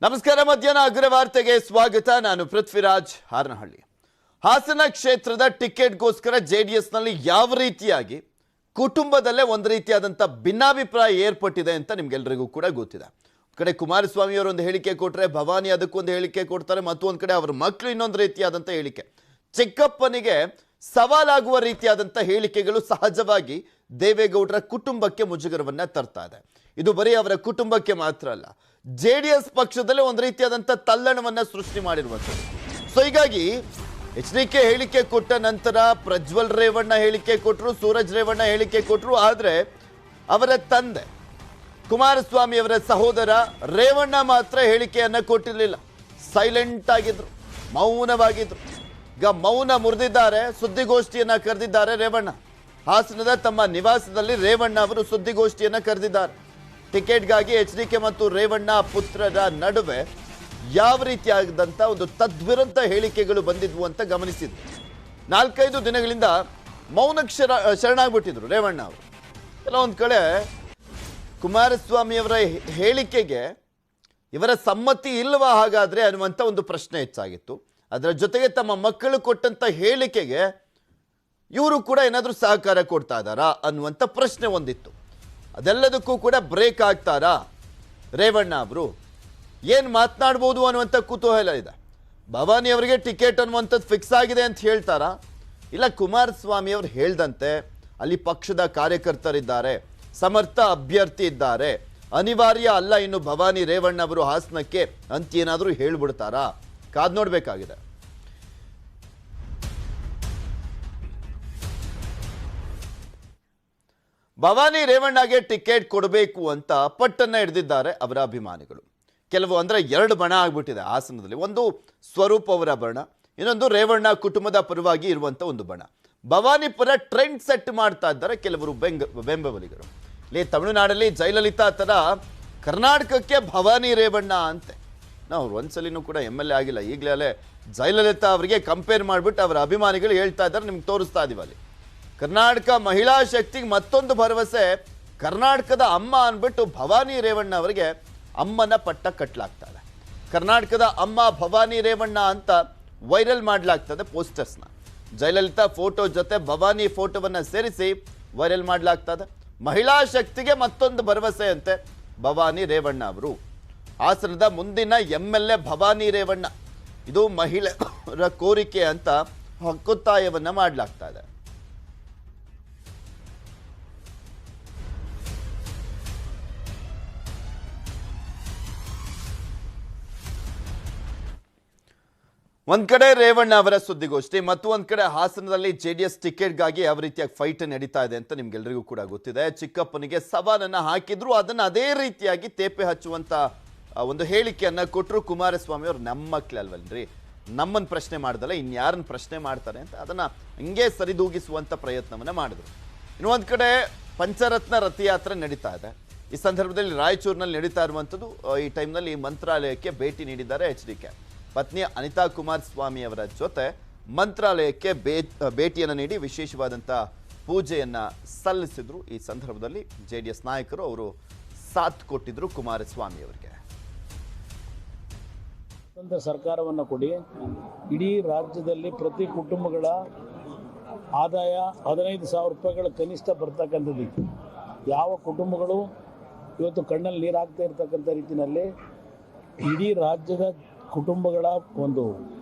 ನಮಸ್ಕಾರ. ಮಧ್ಯಾಹ್ನ ಅಗ್ರವಾರ್ತೆಗೆ ಸ್ವಾಗತ. ನಾನು ಪೃಥ್ವಿರಾಜ್ ಹಾರನಹಳ್ಳಿ. ಹಾಸನ ಕ್ಷೇತ್ರದ ಟಿಕೆಟ್ಗೋಸ್ಕರ ಜೆಡಿಎಸ್ನಲ್ಲಿ ಯಾವ ರೀತಿಯಾಗಿ ಕುಟುಂಬದಲ್ಲೇ ಒಂದು ರೀತಿಯಾದಂಥ ಭಿನ್ನಾಭಿಪ್ರಾಯ ಏರ್ಪಟ್ಟಿದೆ ಅಂತ ನಿಮ್ಗೆಲ್ರಿಗೂ ಕೂಡ ಗೊತ್ತಿದೆ. ಒಂದು ಕಡೆ ಕುಮಾರಸ್ವಾಮಿ ಅವರು ಒಂದು ಹೇಳಿಕೆ ಕೊಟ್ಟರೆ, ಭವಾನಿ ಅದಕ್ಕೊಂದು ಹೇಳಿಕೆ ಕೊಡ್ತಾರೆ, ಮತ್ತೊಂದು ಕಡೆ ಅವರ ಮಕ್ಕಳು ಇನ್ನೊಂದು ರೀತಿಯಾದಂಥ ಹೇಳಿಕೆ. ಚಿಕ್ಕಪ್ಪನಿಗೆ ಸವಾಲಾಗುವ ರೀತಿಯಾದಂಥ ಹೇಳಿಕೆಗಳು ಸಹಜವಾಗಿ ದೇವೇಗೌಡರ ಕುಟುಂಬಕ್ಕೆ ಮುಜುಗರವನ್ನ ತರ್ತಾ ಇದೆ. ಇದು ಬರೀ ಅವರ ಕುಟುಂಬಕ್ಕೆ ಮಾತ್ರ ಅಲ್ಲ, ಜೆಡಿಎಸ್ ಪಕ್ಷದಲ್ಲೇ ಒಂದು ರೀತಿಯಾದಂಥ ತಲ್ಲಣವನ್ನ ಸೃಷ್ಟಿ ಮಾಡಿರುವಂಥದ್ದು. ಸೊ ಹೀಗಾಗಿ HDK ಹೇಳಿಕೆ ಕೊಟ್ಟ ನಂತರ ಪ್ರಜ್ವಲ್ ರೇವಣ್ಣ ಹೇಳಿಕೆ ಕೊಟ್ಟರು, ಸೂರಜ್ ರೇವಣ್ಣ ಹೇಳಿಕೆ ಕೊಟ್ಟರು. ಆದರೆ ಅವರ ತಂದೆ ಕುಮಾರಸ್ವಾಮಿ ಅವರ ಸಹೋದರ ರೇವಣ್ಣ ಮಾತ್ರ ಹೇಳಿಕೆಯನ್ನ ಕೊಟ್ಟಿರಲಿಲ್ಲ. ಸೈಲೆಂಟ್ ಆಗಿದ್ರು, ಮೌನವಾಗಿದ್ರು. ಈಗ ಮೌನ ಮುರಿದಿದ್ದಾರೆ, ಸುದ್ದಿಗೋಷ್ಠಿಯನ್ನ ಕರೆದಿದ್ದಾರೆ ರೇವಣ್ಣ. ಹಾಸನದ ತಮ್ಮ ನಿವಾಸದಲ್ಲಿ ರೇವಣ್ಣ ಅವರು ಸುದ್ದಿಗೋಷ್ಠಿಯನ್ನ ಕರೆದಿದ್ದಾರೆ. ಟಿಕೆಟ್ಗಾಗಿ HDK ಮತ್ತು ರೇವಣ್ಣ ಪುತ್ರರ ನಡುವೆ ಯಾವ ರೀತಿಯಾದಂಥ ಒಂದು ತದ್ವಿರುದ್ಧ ಹೇಳಿಕೆಗಳು ಬಂದಿದ್ವು ಅಂತ ಗಮನಿಸಿದ್ರು. 4-5 ದಿನಗಳಿಂದ ಮೌನಕ್ಕೆ ಶರಣಾಗ್ಬಿಟ್ಟಿದ್ರು ರೇವಣ್ಣ ಅವರು. ಕೆಲವೊಂದು ಕಡೆ ಕುಮಾರಸ್ವಾಮಿಯವರ ಹೇಳಿಕೆಗೆ ಇವರ ಸಮ್ಮತಿ ಇಲ್ವಾ ಹಾಗಾದ್ರೆ ಅನ್ನುವಂಥ ಒಂದು ಪ್ರಶ್ನೆ ಹೆಚ್ಚಾಗಿತ್ತು. ಅದರ ಜೊತೆಗೆ ತಮ್ಮ ಮಕ್ಕಳು ಕೊಟ್ಟಂತ ಹೇಳಿಕೆಗೆ ಇವರು ಕೂಡ ಏನಾದರೂ ಸಹಕಾರ ಕೊಡ್ತಾ ಇದ್ದಾರಾ ಅನ್ನುವಂಥ ಪ್ರಶ್ನೆ ಒಂದಿತ್ತು. ಅದೆಲ್ಲದಕ್ಕೂ ಕೂಡ ಬ್ರೇಕ್ ಆಗ್ತಾರಾ ರೇವಣ್ಣ ಅವರು, ಏನು ಮಾತನಾಡ್ಬೋದು ಅನ್ನುವಂಥ ಕುತೂಹಲ ಇದೆ. ಭವಾನಿ ಅವರಿಗೆ ಟಿಕೆಟ್ ಅನ್ನುವಂಥದ್ದು ಫಿಕ್ಸ್ ಆಗಿದೆ ಅಂತ ಹೇಳ್ತಾರಾ, ಇಲ್ಲ ಕುಮಾರಸ್ವಾಮಿ ಅವರು ಹೇಳ್ದಂತೆ ಅಲ್ಲಿ ಪಕ್ಷದ ಕಾರ್ಯಕರ್ತರಿದ್ದಾರೆ, ಸಮರ್ಥ ಅಭ್ಯರ್ಥಿ ಇದ್ದಾರೆ, ಅನಿವಾರ್ಯ ಅಲ್ಲ ಇನ್ನು ಭವಾನಿ ರೇವಣ್ಣ ಅವರು ಹಾಸನಕ್ಕೆ ಅಂತ ಏನಾದರೂ ಹೇಳ್ಬಿಡ್ತಾರಾ? ಕಾದ್ ನೋಡ್ಬೇಕಾಗಿದೆ. ಭವಾನಿ ರೇವಣ್ಣಗೆ ಟಿಕೆಟ್ ಕೊಡಬೇಕು ಅಂತ ಪಟ್ಟನ್ನ ಹಿಡಿದಿದ್ದಾರೆ ಅವರ ಅಭಿಮಾನಿಗಳು. ಕೆಲವು ಅಂದ್ರೆ 2 ಬಣ ಆಗ್ಬಿಟ್ಟಿದೆ ಹಾಸನದಲ್ಲಿ. ಒಂದು ಸ್ವರೂಪ್ ಅವರ ಬಣ, ಇನ್ನೊಂದು ರೇವಣ್ಣ ಕುಟುಂಬದ ಪರವಾಗಿ ಇರುವಂತ ಒಂದು ಬಣ. ಭವಾನಿ ಪರ ಟ್ರೆಂಡ್ ಸೆಟ್ ಮಾಡ್ತಾ ಇದ್ದಾರೆ ಕೆಲವರು ಬೆಂಬಲಿಗರು. ಇಲ್ಲಿ ತಮಿಳುನಾಡಲ್ಲಿ ಜಯಲಲಿತಾ ತರ ಕರ್ನಾಟಕಕ್ಕೆ ಭವಾನಿ ರೇವಣ್ಣ ಅಂತೆ. ನಾವು ಒಂದ್ಸಲಿನೂ ಕೂಡ MLA ಆಗಿಲ್ಲ, ಈಗಲೇ ಜಯಲಲಿತಾ ಅವರಿಗೆ ಕಂಪೇರ್ ಮಾಡಿಬಿಟ್ಟು ಅವರ ಅಭಿಮಾನಿಗಳು ಹೇಳ್ತಾ ಇದ್ದಾರೆ, ನಿಮ್ಗೆ ತೋರಿಸ್ತಾ ಇದೀವಿ. ಅಲ್ಲಿ ಕರ್ನಾಟಕ ಮಹಿಳಾ ಶಕ್ತಿಗೆ ಮತ್ತೊಂದು ಭರವಸೆ, ಕರ್ನಾಟಕದ ಅಮ್ಮ ಅಂದ್ಬಿಟ್ಟು ಭವಾನಿ ರೇವಣ್ಣ ಅವರಿಗೆ ಅಮ್ಮನ ಪಟ್ಟ ಕಟ್ಟಲಾಗ್ತದೆ. ಕರ್ನಾಟಕದ ಅಮ್ಮ ಭವಾನಿ ರೇವಣ್ಣ ಅಂತ ವೈರಲ್ ಮಾಡಲಾಗ್ತದೆ ಪೋಸ್ಟರ್ಸ್ನ. ಜಯಲಲಿತಾ ಫೋಟೋ ಜೊತೆ ಭವಾನಿ ಫೋಟೋವನ್ನ ಸೇರಿಸಿ ವೈರಲ್ ಮಾಡಲಾಗ್ತದೆ. ಮಹಿಳಾ ಶಕ್ತಿಗೆ ಮತ್ತೊಂದು ಭರವಸೆ ಅಂತೆ ಭವಾನಿ ರೇವಣ್ಣ ಅವರು. ಹಾಸನದ ಮುಂದಿನ MLA ಭವಾನಿ ರೇವಣ್ಣ, ಇದು ಮಹಿಳೆಯರ ಕೋರಿಕೆ ಅಂತ ಹಕ್ಕೊತ್ತಾಯವನ್ನ ಮಾಡಲಾಗ್ತಾ ಇದೆ. ಒಂದ್ ಕಡೆ ರೇವಣ್ಣ ಅವರ ಸುದ್ದಿಗೋಷ್ಠಿ, ಮತ್ತು ಒಂದ್ ಕಡೆ ಹಾಸನದಲ್ಲಿ JDS ಟಿಕೆಟ್ಗಾಗಿ ಯಾವ ರೀತಿಯಾಗಿ ಫೈಟ್ ನಡೀತಾ ಇದೆ ಅಂತ ನಿಮ್ಗೆಲ್ರಿಗೂ ಕೂಡ ಗೊತ್ತಿದೆ. ಚಿಕ್ಕಪ್ಪನಿಗೆ ಸವಾಲನ್ನ ಹಾಕಿದ್ರು, ಅದನ್ನ ಅದೇ ರೀತಿಯಾಗಿ ತೇಪೆ ಹಚ್ಚುವಂತ ಒಂದು ಹೇಳಿಕೆಯನ್ನ ಕೊಟ್ಟರು ಕುಮಾರಸ್ವಾಮಿ ಅವರು. ನಮ್ಮ ಮಕ್ಳು ಅಲ್ವಲ್ರಿ, ನಮ್ಮನ್ನು ಪ್ರಶ್ನೆ ಮಾಡ್ದಲ್ಲ ಇನ್ಯಾರನ್ನ ಪ್ರಶ್ನೆ ಮಾಡ್ತಾರೆ ಅಂತ ಅದನ್ನ ಹಂಗೆ ಸರಿದೂಗಿಸುವಂತ ಪ್ರಯತ್ನವನ್ನ ಮಾಡಿದ್ರು. ಇನ್ನು ಒಂದ್ ಕಡೆ ಪಂಚರತ್ನ ರಥಯಾತ್ರೆ ನಡೀತಾ ಇದೆ. ಈ ಸಂದರ್ಭದಲ್ಲಿ ರಾಯಚೂರಿನಲ್ಲಿ ನಡೀತಾ ಇರುವಂಥದ್ದು. ಈ ಟೈಮ್ನಲ್ಲಿ ಮಂತ್ರಾಲಯಕ್ಕೆ ಭೇಟಿ ನೀಡಿದ್ದಾರೆ HDK. ಪತ್ನಿ ಅನಿತಾ ಕುಮಾರಸ್ವಾಮಿ ಅವರ ಜೊತೆ ಮಂತ್ರಾಲಯಕ್ಕೆ ಭೇಟಿಯನ್ನು ನೀಡಿ ವಿಶೇಷವಾದಂಥ ಪೂಜೆಯನ್ನ ಸಲ್ಲಿಸಿದ್ರು. ಈ ಸಂದರ್ಭದಲ್ಲಿ JDS ನಾಯಕರು ಅವರು ಸಾಥ್ ಕೊಟ್ಟಿದ್ರು ಕುಮಾರಸ್ವಾಮಿ ಅವರಿಗೆ. ಸರ್ಕಾರವನ್ನು ಕೊಡಿ, ಇಡೀ ರಾಜ್ಯದಲ್ಲಿ ಪ್ರತಿ ಕುಟುಂಬಗಳ ಆದಾಯ 15,000 ರೂಪಾಯಿಗಳ ಕನಿಷ್ಠ ಬರ್ತಕ್ಕಂಥದ್ದು. ಯಾವ ಕುಟುಂಬಗಳು ಇವತ್ತು ಕಣ್ಣಲ್ಲಿ ನೀರು ಹಾಕ್ತಾ ಇರ್ತಕ್ಕಂಥ ರೀತಿಯಲ್ಲಿ ಇಡೀ ರಾಜ್ಯದ ಕುಟುಂಬಗಳ ಒಂದು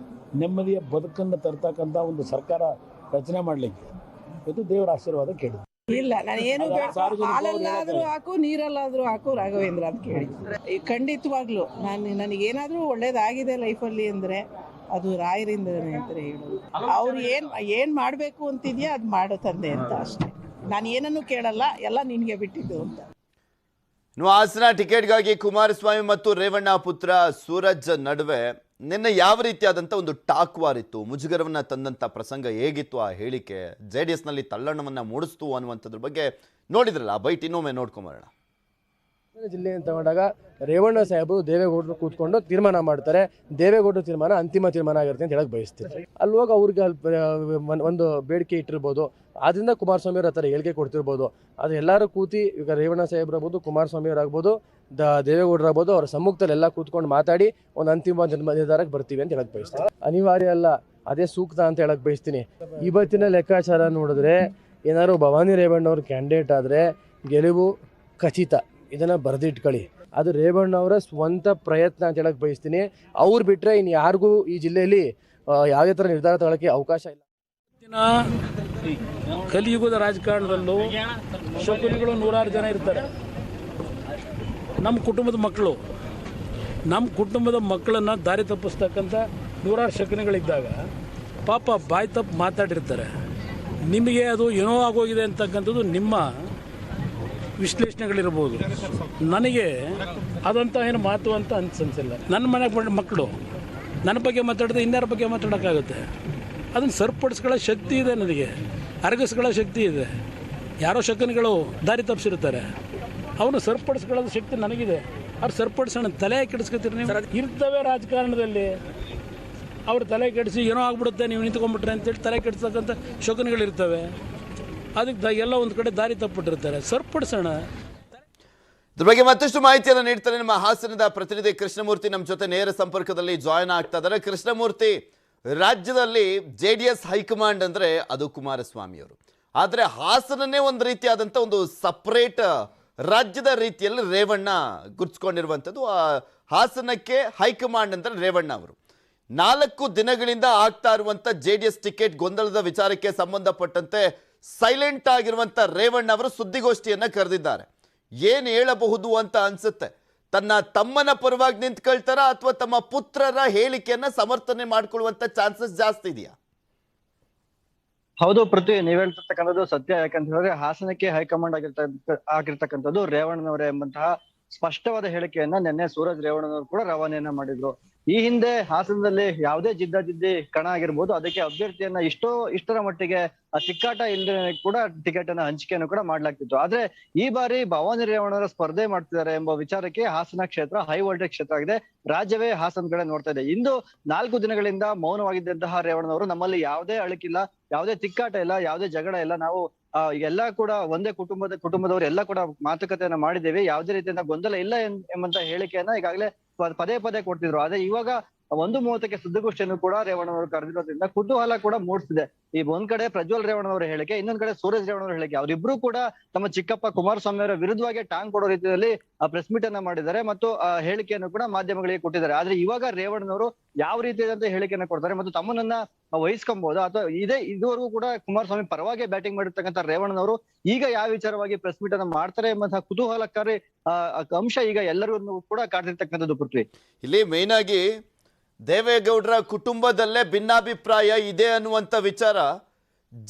ನೆಮ್ಮದಿಯ ಬದುಕನ್ನು ತರ್ತಕ್ಕಂಥ ಒಂದು ಸರ್ಕಾರ ರಚನೆ ಮಾಡಲಿಕ್ಕೆ ಇದು ದೇವರ ಆಶೀರ್ವಾದ ಕೇಳಿ. ಇಲ್ಲ, ನಾನು ಏನು ಹಾಲಲ್ಲಾದ್ರೂ ಹಾಕು, ನೀರಲ್ಲಾದ್ರೂ ಹಾಕು ರಾಘವೇಂದ್ರ ಅಂತ ಕೇಳಿ. ಖಂಡಿತವಾಗ್ಲು ನನಗೇನಾದ್ರೂ ಒಳ್ಳೇದಾಗಿದೆ ಲೈಫಲ್ಲಿ ಅಂದ್ರೆ ಅದು ರಾಯರಿಂದನೇ ಅಂತ ಹೇಳೋದು. ಅವ್ರು ಏನ್ ಮಾಡ್ಬೇಕು ಅಂತಿದ್ಯಾ ಅದು ಮಾಡೋ ತಂದೆ ಅಂತ ಅಷ್ಟೇ. ನಾನು ಏನನ್ನು ಕೇಳಲ್ಲ, ಎಲ್ಲ ನಿನ್ಗೆ ಬಿಟ್ಟಿದ್ದು ಅಂತ. ಇನ್ನು ಹಾಸನ ಟಿಕೆಟ್ಗಾಗಿ ಕುಮಾರಸ್ವಾಮಿ ಮತ್ತು ರೇವಣ್ಣ ಪುತ್ರ ಸೂರಜ್ ನಡುವೆ ನಿನ್ನೆ ಯಾವ ರೀತಿಯಾದಂಥ ಒಂದು ಟಾಕ್ ವಾರ್ ಇತ್ತು, ಮುಜುಗರವನ್ನ ತಂದಂಥ ಪ್ರಸಂಗ ಹೇಗಿತ್ತು, ಆ ಹೇಳಿಕೆ JDSನಲ್ಲಿ ತಲ್ಲಣವನ್ನ ಮೂಡಿಸ್ತು ಅನ್ನುವಂಥದ್ರ ಬಗ್ಗೆ ನೋಡಿದ್ರಲ್ಲ, ಆ ಬೈಟ್ ಇನ್ನೊಮ್ಮೆ ನೋಡ್ಕೊಂಬರೋಣ. ಜಿಲ್ಲೆಯನ್ನು ತಗೊಂಡಾಗ ರೇವಣ್ಣ ಸಾಹೇಬರು ದೇವೇಗೌಡರು ಕೂತ್ಕೊಂಡು ತೀರ್ಮಾನ ಮಾಡ್ತಾರೆ. ದೇವೇಗೌಡರ ತೀರ್ಮಾನ ಅಂತಿಮ ತೀರ್ಮಾನ ಆಗಿರುತ್ತೆ ಅಂತ ಹೇಳಕ್ ಬಯಸ್ತೀನಿ. ಅಲ್ಲಿ ಹೋಗಿ ಅವ್ರಿಗೆ ಒಂದು ಬೇಡಿಕೆ ಇಟ್ಟಿರ್ಬೋದು, ಆದ್ರಿಂದ ಕುಮಾರಸ್ವಾಮಿ ಅವ್ರ ಹತ್ರ ಹೇಳಿಕೆ ಕೊಡ್ತಿರ್ಬೋದು. ಅದು ಎಲ್ಲರೂ ಕೂತಿ ಈಗ ರೇವಣ್ಣ ಸಾಹೇಬ್ರು ಆಗ್ಬೋದು, ಕುಮಾರಸ್ವಾಮಿ ಅವರಾಗ್ಬೋದು, ದೇವೇಗೌಡರು ಆಗ್ಬೋದು, ಅವ್ರ ಸಮ್ಮುಖದಲ್ಲಿ ಎಲ್ಲ ಕೂತ್ಕೊಂಡು ಮಾತಾಡಿ ಒಂದು ಅಂತಿಮ ನಿರ್ಧಾರಕ್ಕೆ ಬರ್ತೀವಿ ಅಂತ ಹೇಳಕ್ ಬಯಸ್ತೀನಿ. ಅನಿವಾರ್ಯ ಅಲ್ಲ, ಅದೇ ಸೂಕ್ತ ಅಂತ ಹೇಳಕ್ ಬಯಸ್ತೀನಿ. ಇವತ್ತಿನ ಲೆಕ್ಕಾಚಾರ ನೋಡಿದ್ರೆ ಏನಾದ್ರು ಭವಾನಿ ರೇವಣ್ಣವ್ರ ಕ್ಯಾಂಡಿಡೇಟ್ ಆದರೆ ಗೆಲುವು ಖಚಿತ. ಇದನ್ನು ಬರೆದಿಟ್ಕೊಳ್ಳಿ. ಅದು ರೇವಣ್ಣವರ ಸ್ವಂತ ಪ್ರಯತ್ನ ಅಂತ ಹೇಳಕ್ ಬಯಸ್ತೀನಿ. ಅವ್ರು ಬಿಟ್ಟರೆ ಇನ್ನು ಯಾರಿಗೂ ಈ ಜಿಲ್ಲೆಯಲ್ಲಿ ಯಾವುದೇ ಥರ ನಿರ್ಧಾರ ತಗೊಳ್ಳೋಕ್ಕೆ ಅವಕಾಶ ಇಲ್ಲ. ಕಲಿಯುಗದ ರಾಜಕಾರಣದಲ್ಲೂ ಶಕುನಿಗಳು ನೂರಾರು ಜನ ಇರ್ತಾರೆ. ನಮ್ಮ ಕುಟುಂಬದ ಮಕ್ಕಳನ್ನು ದಾರಿ ತಪ್ಪಿಸ್ತಕ್ಕಂಥ ನೂರಾರು ಶಕುನಿಗಳಿದ್ದಾಗ ಪಾಪ ಬಾಯಿ ತಪ್ಪು ಮಾತಾಡಿರ್ತಾರೆ. ನಿಮಗೆ ಅದು ಏನೋ ಆಗೋಗಿದೆ ಅಂತಕ್ಕಂಥದ್ದು ನಿಮ್ಮ ವಿಶ್ಲೇಷಣೆಗಳಿರ್ಬೋದು. ನನಗೆ ಅದಂತ ಏನು ಮಾತು ಅಂತ ಅನ್ಸಿಲ್ಲ. ನನ್ನ ಮನೆಗೆ ಮಕ್ಕಳು ನನ್ನ ಬಗ್ಗೆ ಮಾತಾಡಿದ್ರೆ ಇನ್ಯಾರ ಬಗ್ಗೆ ಮಾತಾಡೋಕ್ಕಾಗುತ್ತೆ? ಅದನ್ನು ಸರಿಪಡಿಸ್ಕೊಳ್ಳೋ ಶಕ್ತಿ ಇದೆ ನನಗೆ, ಅರಗಿಸ್ಕೊಳ್ಳೋ ಶಕ್ತಿ ಇದೆ. ಯಾರೋ ಶಕುನಿಗಳು ದಾರಿ ತಪ್ಪಿಸಿರ್ತಾರೆ, ಅವನು ಸರಿಪಡಿಸ್ಕೊಳ್ಳೋದು ಶಕ್ತಿ ನನಗಿದೆ. ಅವ್ರು ಸರಿಪಡಿಸೋಣ ತಲೆ ಕೆಡಿಸ್ಕೊತೀರಿ ನೀವು. ಇರ್ತವೆ ರಾಜಕಾರಣದಲ್ಲಿ ಅವ್ರ ತಲೆ ಕೆಡಿಸಿ ಏನೋ ಆಗ್ಬಿಡುತ್ತೆ ನೀವು ನಿಂತ್ಕೊಂಡ್ಬಿಟ್ರೆ ಅಂತೇಳಿ ತಲೆ ಕೆಡಿಸ್ತಕ್ಕಂಥ ಶಕುನಿಗಳಿರ್ತವೆ. ಅದಕ್ಕೆ ಎಲ್ಲ ಒಂದು ಕಡೆ ದಾರಿ ತಪ್ಪಿಟ್ಟಿರ್ತಾರೆ, ಸರಿಪಡಿಸೋಣ. ಇದ್ರ ಬಗ್ಗೆ ಮತ್ತಷ್ಟು ಮಾಹಿತಿಯನ್ನು ನೀಡ್ತಾರೆ ನಮ್ಮ ಹಾಸನದ ಪ್ರತಿನಿಧಿ ಕೃಷ್ಣಮೂರ್ತಿ ನಮ್ಮ ಜೊತೆ ನೇರ ಸಂಪರ್ಕದಲ್ಲಿ ಜಾಯ್ನ್ ಆಗ್ತಾ ಇದ್ದಾರೆ. ಕೃಷ್ಣಮೂರ್ತಿ, ರಾಜ್ಯದಲ್ಲಿ JDS ಹೈಕಮಾಂಡ್ ಅಂದ್ರೆ ಅದು ಕುಮಾರಸ್ವಾಮಿ ಅವರು, ಆದ್ರೆ ಹಾಸನನೇ ಒಂದು ರೀತಿಯಾದಂಥ ಒಂದು ಸಪರೇಟ್ ರಾಜ್ಯದ ರೀತಿಯಲ್ಲಿ ರೇವಣ್ಣ ಗುರ್ಸ್ಕೊಂಡಿರುವಂಥದ್ದು. ಹಾಸನಕ್ಕೆ ಹೈಕಮಾಂಡ್ ಅಂದ್ರೆ ರೇವಣ್ಣ ಅವರು. 4 ದಿನಗಳಿಂದ ಆಗ್ತಾ ಇರುವಂತ JDS ಟಿಕೆಟ್ ಗೊಂದಲದ ವಿಚಾರಕ್ಕೆ ಸಂಬಂಧಪಟ್ಟಂತೆ ಸೈಲೆಂಟ್ ಆಗಿರುವಂತ ರೇವಣ್ಣ ಅವರು ಸುದ್ದಿಗೋಷ್ಠಿಯನ್ನ ಕರೆದಿದ್ದಾರೆ. ಏನ್ ಹೇಳಬಹುದು ಅಂತ ಅನ್ಸುತ್ತೆ? ತನ್ನ ತಮ್ಮನ ಪರವಾಗಿ ನಿಂತ್ಕೊಳ್ತಾರ ಅಥವಾ ತಮ್ಮ ಪುತ್ರರ ಹೇಳಿಕೆಯನ್ನ ಸಮರ್ಥನೆ ಮಾಡ್ಕೊಳ್ಳುವಂತ ಚಾನ್ಸಸ್ ಜಾಸ್ತಿ ಇದೆಯಾ? ಹೌದು ಪೃಥ್ವಿ, ನೀವ್ ಹೇಳ್ತಿರ್ತಕ್ಕಂಥದ್ದು ಸತ್ಯ. ಯಾಕಂತ ಹೇಳಿದ್ರೆ ಹಾಸನಕ್ಕೆ ಹೈಕಮಾಂಡ್ ಆಗಿರ್ತಕ್ಕಂಥದ್ದು ರೇವಣ್ಣನವರೇ ಎಂಬಂತಹ ಸ್ಪಷ್ಟವಾದ ಹೇಳಿಕೆಯನ್ನ ನಿನ್ನೆ ಸೂರಜ್ ರೇವಣ್ಣನವರು ಕೂಡ ರವಾನೆಯನ್ನ ಮಾಡಿದ್ರು. ಈ ಹಿಂದೆ ಹಾಸನದಲ್ಲಿ ಯಾವುದೇ ಜಿದ್ದಾಜಿದ್ದಿ ಕಣ ಆಗಿರ್ಬೋದು, ಅದಕ್ಕೆ ಅಭ್ಯರ್ಥಿಯನ್ನ ಇಷ್ಟರ ಮಟ್ಟಿಗೆ ತಿಕ್ಕಾಟ ಇಲ್ಲದೆ ಕೂಡ ಟಿಕೆಟ್ ಅನ್ನ ಹಂಚಿಕೆಯನ್ನು ಕೂಡ ಮಾಡ್ಲಾಗ್ತಿತ್ತು. ಆದ್ರೆ ಈ ಬಾರಿ ಭವಾನಿ ರೇವಣ್ಣವರ ಸ್ಪರ್ಧೆ ಮಾಡ್ತಿದ್ದಾರೆ ಎಂಬ ವಿಚಾರಕ್ಕೆ ಹಾಸನ ಕ್ಷೇತ್ರ ಹೈ ವೋಲ್ಟೇಜ್ ಕ್ಷೇತ್ರ ಆಗಿದೆ. ರಾಜ್ಯವೇ ಹಾಸನ ಕಡೆ ನೋಡ್ತಾ ಇದೆ. ಇಂದು 4 ದಿನಗಳಿಂದ ಮೌನವಾಗಿದ್ದಂತಹ ರೇವಣ್ಣನವರು ನಮ್ಮಲ್ಲಿ ಯಾವುದೇ ಅಳಕಿಲ್ಲ, ಯಾವುದೇ ತಿಕ್ಕಾಟ ಇಲ್ಲ, ಯಾವುದೇ ಜಗಳ ಇಲ್ಲ, ನಾವು ಎಲ್ಲಾ ಕೂಡ ಒಂದೇ ಕುಟುಂಬದವರು ಎಲ್ಲ ಕೂಡ ಮಾತುಕತೆಯನ್ನ ಮಾಡಿದ್ದೇವೆ, ಯಾವುದೇ ರೀತಿಯಿಂದ ಗೊಂದಲ ಇಲ್ಲ ಎಂಬಂತ ಹೇಳಿಕೆಯನ್ನ ಈಗಾಗಲೇ ಪದೇ ಕೊಡ್ತಿದ್ರು. ಆದ್ರೆ ಇವಾಗ 1:30ಕ್ಕೆ ಸುದ್ದಿಗೋಷ್ಠಿಯನ್ನು ಕೂಡ ರೇವಣ್ಣನವರು ಕರೆದಿರೋದ್ರಿಂದ ಕುತೂಹಲ ಕೂಡ ಮೂಡಿಸಿದೆ. ಈ ಒಂದ್ ಕಡೆ ಪ್ರಜ್ವಲ್ ರೇವಣ್ಣನವರ ಹೇಳಿಕೆ, ಇನ್ನೊಂದ್ ಕಡೆ ಸೂರಜ್ ರೇವಣ್ಣನವರ ಹೇಳಿಕೆ. ಅವರಿಬ್ರು ಕೂಡ ತಮ್ಮ ಚಿಕ್ಕಪ್ಪ ಕುಮಾರಸ್ವಾಮಿ ಅವರ ವಿರುದ್ಧವಾಗಿ ಟಾಂಗ್ ಕೊಡೋ ರೀತಿಯಲ್ಲಿ ಪ್ರೆಸ್ ಮೀಟ್ ಅನ್ನ ಮಾಡಿದ್ದಾರೆ ಮತ್ತು ಹೇಳಿಕೆಯನ್ನು ಕೂಡ ಮಾಧ್ಯಮಗಳಿಗೆ ಕೊಟ್ಟಿದ್ದಾರೆ. ಆದ್ರೆ ಇವಾಗ ರೇವಣ್ಣನವರು ಯಾವ ರೀತಿಯಾದಂತ ಹೇಳಿಕೆಯನ್ನ ಕೊಡ್ತಾರೆ ಮತ್ತು ತಮ್ಮನನ್ನ ವಹಿಸ್ಕೊಬಹುದು ಅಥವಾ ಇದುವರೆಗೂ ಕೂಡ ಕುಮಾರಸ್ವಾಮಿ ಪರವಾಗಿ ಬ್ಯಾಟಿಂಗ್ ಮಾಡಿರ್ತಕ್ಕಂಥ ರೇವಣ್ಣನವರು ಈಗ ಯಾವ ವಿಚಾರವಾಗಿ ಪ್ರೆಸ್ ಮೀಟ್ ಅನ್ನ ಮಾಡ್ತಾರೆ ಎಂಬಂತಹ ಕುತೂಹಲಕಾರಿ ಅಂಶ ಈಗ ಎಲ್ಲರಿಗೂ ಕೂಡ ಕಾಡ್ತಿರ್ತಕ್ಕಂಥದ್ದು ಪೃಥ್ವಿ. ಇಲ್ಲಿ ಮೇನ್ ಆಗಿ ದೇವೇಗೌಡರ ಕುಟುಂಬದಲ್ಲೇ ಭಿನ್ನಾಭಿಪ್ರಾಯ ಇದೆ ಅನ್ನುವಂಥ ವಿಚಾರ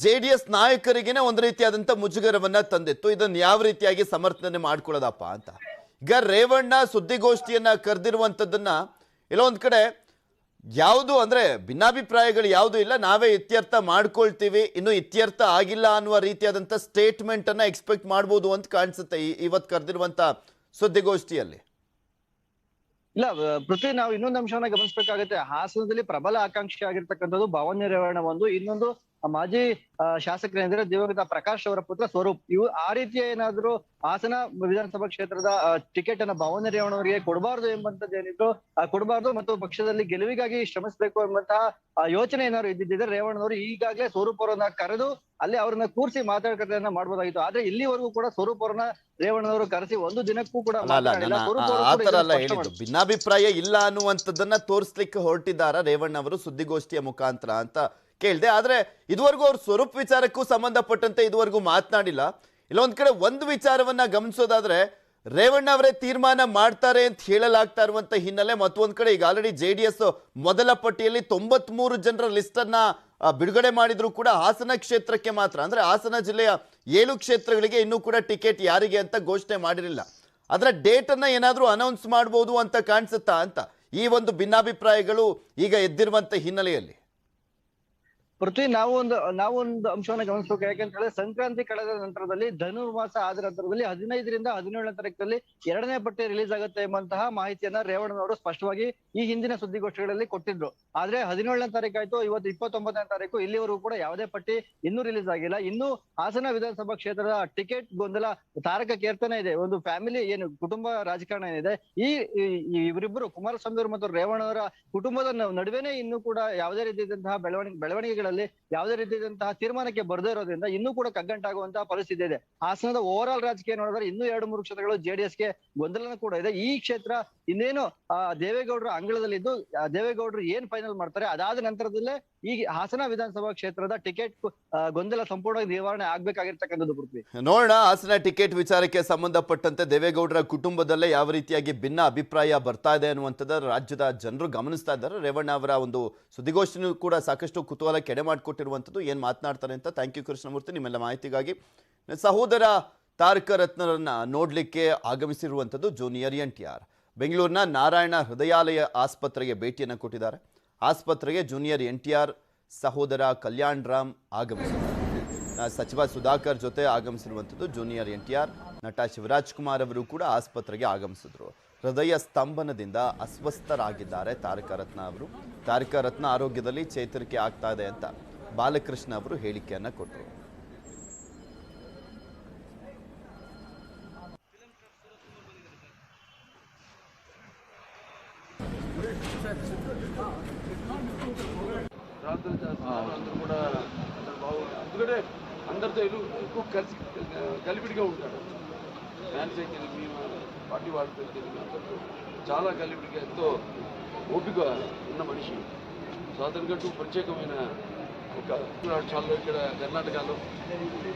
JDS ನಾಯಕರಿಗೇನೆ ಒಂದು ರೀತಿಯಾದಂಥ ಮುಜುಗರವನ್ನ ತಂದಿತ್ತು. ಇದನ್ನು ಯಾವ ರೀತಿಯಾಗಿ ಸಮರ್ಥನೆ ಮಾಡ್ಕೊಳ್ಳೋದಪ್ಪ ಅಂತ. ಈಗ ರೇವಣ್ಣ ಸುದ್ದಿಗೋಷ್ಠಿಯನ್ನ ಕರೆದಿರುವಂಥದ್ದನ್ನ ಎಲ್ಲೋ ಒಂದ್ ಕಡೆ ಯಾವುದು ಅಂದ್ರೆ ಭಿನ್ನಾಭಿಪ್ರಾಯಗಳು ಯಾವುದು ಇಲ್ಲ, ನಾವೇ ಇತ್ಯರ್ಥ ಮಾಡ್ಕೊಳ್ತೀವಿ, ಇನ್ನು ಇತ್ಯರ್ಥ ಆಗಿಲ್ಲ ಅನ್ನುವ ರೀತಿಯಾದಂಥ ಸ್ಟೇಟ್ಮೆಂಟ್ ಅನ್ನ ಎಕ್ಸ್ಪೆಕ್ಟ್ ಮಾಡ್ಬೋದು ಅಂತ ಕಾಣಿಸುತ್ತೆ ಇವತ್ತು ಕರೆದಿರುವಂಥ ಸುದ್ದಿಗೋಷ್ಠಿಯಲ್ಲಿ. ಇಲ್ಲ ಪೃಥ್ವಿ, ನಾವು ಇನ್ನೊಂದು ಅಂಶವನ್ನ ಗಮನಿಸಬೇಕಾಗುತ್ತೆ. ಹಾಸನದಲ್ಲಿ ಪ್ರಬಲ ಆಕಾಂಕ್ಷಿ ಆಗಿರ್ತಕ್ಕಂಥದ್ದು ಭವಾನಿ ರೇವಣ್ಣ ಒಂದು, ಇನ್ನೊಂದು ಮಾಜಿ ಶಾಸಕರೇಂದ್ರೆ ದಿವಂಗತ ಪ್ರಕಾಶ್ ಅವರ ಪುತ್ರ ಸ್ವರೂಪ್. ಇವು ಆ ರೀತಿಯ ಏನಾದ್ರು ಹಾಸನ ವಿಧಾನಸಭಾ ಕ್ಷೇತ್ರದ ಟಿಕೆಟ್ ಅನ್ನ ಭವಾನಿ ರೇವಣ್ಣವರಿಗೆ ಕೊಡಬಾರ್ದು ಎಂಬಂತದ್ದು ಏನಿದ್ರು ಕೊಡಬಾರ್ದು ಮತ್ತು ಪಕ್ಷದಲ್ಲಿ ಗೆಲುವಿಗಾಗಿ ಶ್ರಮಿಸಬೇಕು ಎಂಬಂತಹ ಯೋಚನೆ ಏನಾದ್ರು ಇದ್ದಿದ್ರೆ ರೇವಣ್ಣನವರು ಈಗಾಗಲೇ ಸ್ವರೂಪ್ ಅವರನ್ನ ಕರೆದು ಅಲ್ಲಿ ಅವ್ರನ್ನ ಕೂರಿಸಿ ಮಾತುಕತೆಯನ್ನ ಮಾಡ್ಬೋದಾಗಿತ್ತು. ಆದ್ರೆ ಇಲ್ಲಿವರೆಗೂ ಕೂಡ ಸ್ವರೂಪ್ ಅವರನ್ನ ರೇವಣ್ಣನವರು ಕರೆಸಿ ಒಂದು ದಿನಕ್ಕೂ ಕೂಡ ಭಿನ್ನಾಭಿಪ್ರಾಯ ಇಲ್ಲ ಅನ್ನುವಂಥದ್ದನ್ನ ತೋರಿಸ್ಲಿಕ್ಕೆ ಹೊರಟಿದ್ದಾರ ರೇವಣ್ಣ ಅವರು ಸುದ್ದಿಗೋಷ್ಠಿಯ ಮುಖಾಂತರ ಅಂತ ಕೇಳಿದೆ. ಆದ್ರೆ ಇದುವರೆಗೂ ಅವ್ರ ಸ್ವರೂಪ್ ವಿಚಾರಕ್ಕೂ ಸಂಬಂಧಪಟ್ಟಂತೆ ಇದುವರೆಗೂ ಮಾತನಾಡಿಲ್ಲ. ಇಲ್ಲೊಂದ್ ಕಡೆ ಒಂದು ವಿಚಾರವನ್ನ ಗಮನಿಸೋದಾದ್ರೆ ರೇವಣ್ಣ ಅವರೇ ತೀರ್ಮಾನ ಮಾಡ್ತಾರೆ ಅಂತ ಹೇಳಲಾಗ್ತಾ ಇರುವಂತ ಹಿನ್ನೆಲೆ, ಮತ್ತೊಂದ್ ಕಡೆ ಈಗ ಆಲ್ರೆಡಿ JDS ಮೊದಲ ಪಟ್ಟಿಯಲ್ಲಿ 93 ಜನರ ಲಿಸ್ಟ್ ಅನ್ನ ಬಿಡುಗಡೆ ಮಾಡಿದ್ರು ಕೂಡ ಹಾಸನ ಕ್ಷೇತ್ರಕ್ಕೆ ಮಾತ್ರ, ಅಂದ್ರೆ ಹಾಸನ ಜಿಲ್ಲೆಯ 7 ಕ್ಷೇತ್ರಗಳಿಗೆ ಇನ್ನೂ ಕೂಡ ಟಿಕೆಟ್ ಯಾರಿಗೆ ಅಂತ ಘೋಷಣೆ ಮಾಡಿರಲಿಲ್ಲ. ಅದರ ಡೇಟ್ ಅನ್ನ ಏನಾದ್ರೂ ಅನೌನ್ಸ್ ಮಾಡಬಹುದು ಅಂತ ಕಾಣಿಸುತ್ತಾ ಅಂತ ಈ ಒಂದು ಭಿನ್ನಾಭಿಪ್ರಾಯಗಳು ಈಗ ಎದ್ದಿರುವಂತ ಹಿನ್ನೆಲೆಯಲ್ಲಿ? ಪೃಥ್ವಿ, ನಾವೊಂದು ಅಂಶವನ್ನ ಗಮನಿಸಬೇಕು. ಯಾಕಂತ ಹೇಳಿದ್ರೆ ಸಂಕ್ರಾಂತಿ ಕಳೆದ ನಂತರದಲ್ಲಿ ಧನುರ್ಮಾಸ ಆದ ನಂತರದಲ್ಲಿ 15ರಿಂದ 17ನೇ ತಾರೀಕಲ್ಲಿ 2ನೇ ಪಟ್ಟಿ ರಿಲೀಸ್ ಆಗುತ್ತೆ ಎಂಬಂತಹ ಮಾಹಿತಿಯನ್ನ ರೇವಣ್ಣನವರು ಸ್ಪಷ್ಟವಾಗಿ ಈ ಹಿಂದಿನ ಸುದ್ದಿಗೋಷ್ಠಿಗಳಲ್ಲಿ ಕೊಟ್ಟಿದ್ರು. ಆದ್ರೆ 17ನೇ ತಾರೀಕು ಆಯ್ತು, ಇವತ್ತು 29ನೇ ತಾರೀಕು, ಇಲ್ಲಿವರೆಗೂ ಕೂಡ ಯಾವುದೇ ಪಟ್ಟಿ ಇನ್ನೂ ರಿಲೀಸ್ ಆಗಿಲ್ಲ. ಇನ್ನು ಹಾಸನ ವಿಧಾನಸಭಾ ಕ್ಷೇತ್ರದ ಟಿಕೆಟ್ ಗೊಂದಲ ತಾರಕಕ್ಕೇರ್ತಾನೆ ಇದೆ. ಒಂದು ಫ್ಯಾಮಿಲಿ ಏನು ಕುಟುಂಬ ರಾಜಕಾರಣ ಏನಿದೆ, ಇವರಿಬ್ಬರು ಕುಮಾರಸ್ವಾಮಿ ಅವರು ಮತ್ತು ರೇವಣ್ಣವರ ಕುಟುಂಬದ ನಡುವೆನೆ ಇನ್ನೂ ಕೂಡ ಯಾವುದೇ ರೀತಿಯಾದಂತಹ ಬೆಳವಣಿಗೆಗಳಲ್ಲಿ ಯಾವುದೇ ರೀತಿಯಾದಂತಹ ತೀರ್ಮಾನಕ್ಕೆ ಬರದೇ ಇರೋದ್ರಿಂದ ಇನ್ನೂ ಕೂಡ ಕಗ್ಗಂಟಾಗುವಂತಹ ಪರಿಸ್ಥಿತಿ ಇದೆ. ಹಾಸನದ ಓವರ್ ಆಲ್ ರಾಜಕೀಯ ನೋಡಿದ್ರೆ ಇನ್ನೂ 2-3 ಕ್ಷೇತ್ರಗಳು ಜೆಡಿಎಸ್ಗೆ ಗೊಂದಲನೂ ಕೂಡ ಇದೆ. ಈ ಕ್ಷೇತ್ರ ಇನ್ನೇನು ದೇವೇಗೌಡರ ಅಂಗಳದಲ್ಲಿದ್ದು ದೇವೇಗೌಡರು ಏನ್ ಫೈನಲ್ ಮಾಡ್ತಾರೆ ಅದಾದ ನಂತರದಲ್ಲೇ ಈ ಹಾಸನ ವಿಧಾನಸಭಾ ಕ್ಷೇತ್ರದ ಟಿಕೆಟ್ ಗೊಂದಲ ಸಂಪೂರ್ಣವಾಗಿ ನಿವಾರಣೆ ಆಗ್ಬೇಕಾಗಿರ್ತಕ್ಕಂಥದ್ದು. ಪೃಥ್ವಿ, ನೋಡೋಣ ಹಾಸನ ಟಿಕೆಟ್ ವಿಚಾರಕ್ಕೆ ಸಂಬಂಧಪಟ್ಟಂತೆ ದೇವೇಗೌಡರ ಕುಟುಂಬದಲ್ಲೇ ಯಾವ ರೀತಿಯಾಗಿ ಭಿನ್ನ ಅಭಿಪ್ರಾಯ ಬರ್ತಾ ಇದೆ ಅನ್ನುವಂಥದ್ದು ರಾಜ್ಯದ ಜನರು ಗಮನಿಸ್ತಾ ಇದ್ದಾರೆ. ರೇವಣ್ಣ ಅವರ ಒಂದು ಸುದ್ದಿಗೋಷ್ಠಿನೂ ಕೂಡ ಸಾಕಷ್ಟು ಕುತೂಹಲ ಕೆಡೆ ಮಾಡಿಕೊಟ್ಟಿರುವಂಥದ್ದು. ಏನು ಮಾತನಾಡ್ತಾರೆ ಅಂತ. ಥ್ಯಾಂಕ್ ಯು ಕೃಷ್ಣಮೂರ್ತಿ, ನಿಮ್ಮೆಲ್ಲ ಮಾಹಿತಿಗಾಗಿ. ಸಹೋದರ ತಾರಕ ರತ್ನರನ್ನ ನೋಡ್ಲಿಕ್ಕೆ ಆಗಮಿಸಿರುವಂಥದ್ದು ಜೂನಿಯರ್ NTR ಬೆಂಗಳೂರಿನ ನಾರಾಯಣ ಹೃದಯಾಲಯ ಆಸ್ಪತ್ರೆಗೆ ಭೇಟಿಯನ್ನು ಕೊಟ್ಟಿದ್ದಾರೆ. ಆಸ್ಪತ್ರೆಗೆ ಜೂನಿಯರ್ NTR ಸಹೋದರ ಕಲ್ಯಾಣ್ ರಾಮ್ ಆಗಮಿಸಿದ್ದಾರೆ. ಸಚಿವ ಸುಧಾಕರ್ ಜೊತೆ ಆಗಮಿಸಿರುವಂಥದ್ದು ಜೂನಿಯರ್ NTR. ನಟ ಶಿವರಾಜ್ ಕುಮಾರ್ ಅವರು ಕೂಡ ಆಸ್ಪತ್ರೆಗೆ ಆಗಮಿಸಿದ್ರು. ಹೃದಯ ಸ್ತಂಭನದಿಂದ ಅಸ್ವಸ್ಥರಾಗಿದ್ದಾರೆ ತಾರಕ ರತ್ನ ಅವರು. ತಾರಕ ರತ್ನ ಆರೋಗ್ಯದಲ್ಲಿ ಚೇತರಿಕೆ ಆಗ್ತಾ ಇದೆ ಅಂತ ಬಾಲಕೃಷ್ಣ ಅವರು ಹೇಳಿಕೆಯನ್ನ ಕೊಟ್ಟರು. అందరూ కూడా ఎందుకంటే అందరితో ఎక్కువ కలిసి కలిపిడిగా ఉంటాడు. ఫ్యాన్స్ అయితే మేము పార్టీ వాళ్ళతో అయితే అందరితో చాలా కలిపిడిగా ఎంతో ఓపిక ఉన్న మనిషి. సో అతనికంటూ ప్రత్యేకమైన ఒక రాష్ట్రాల్లో ఇక్కడ కర్ణాటకలో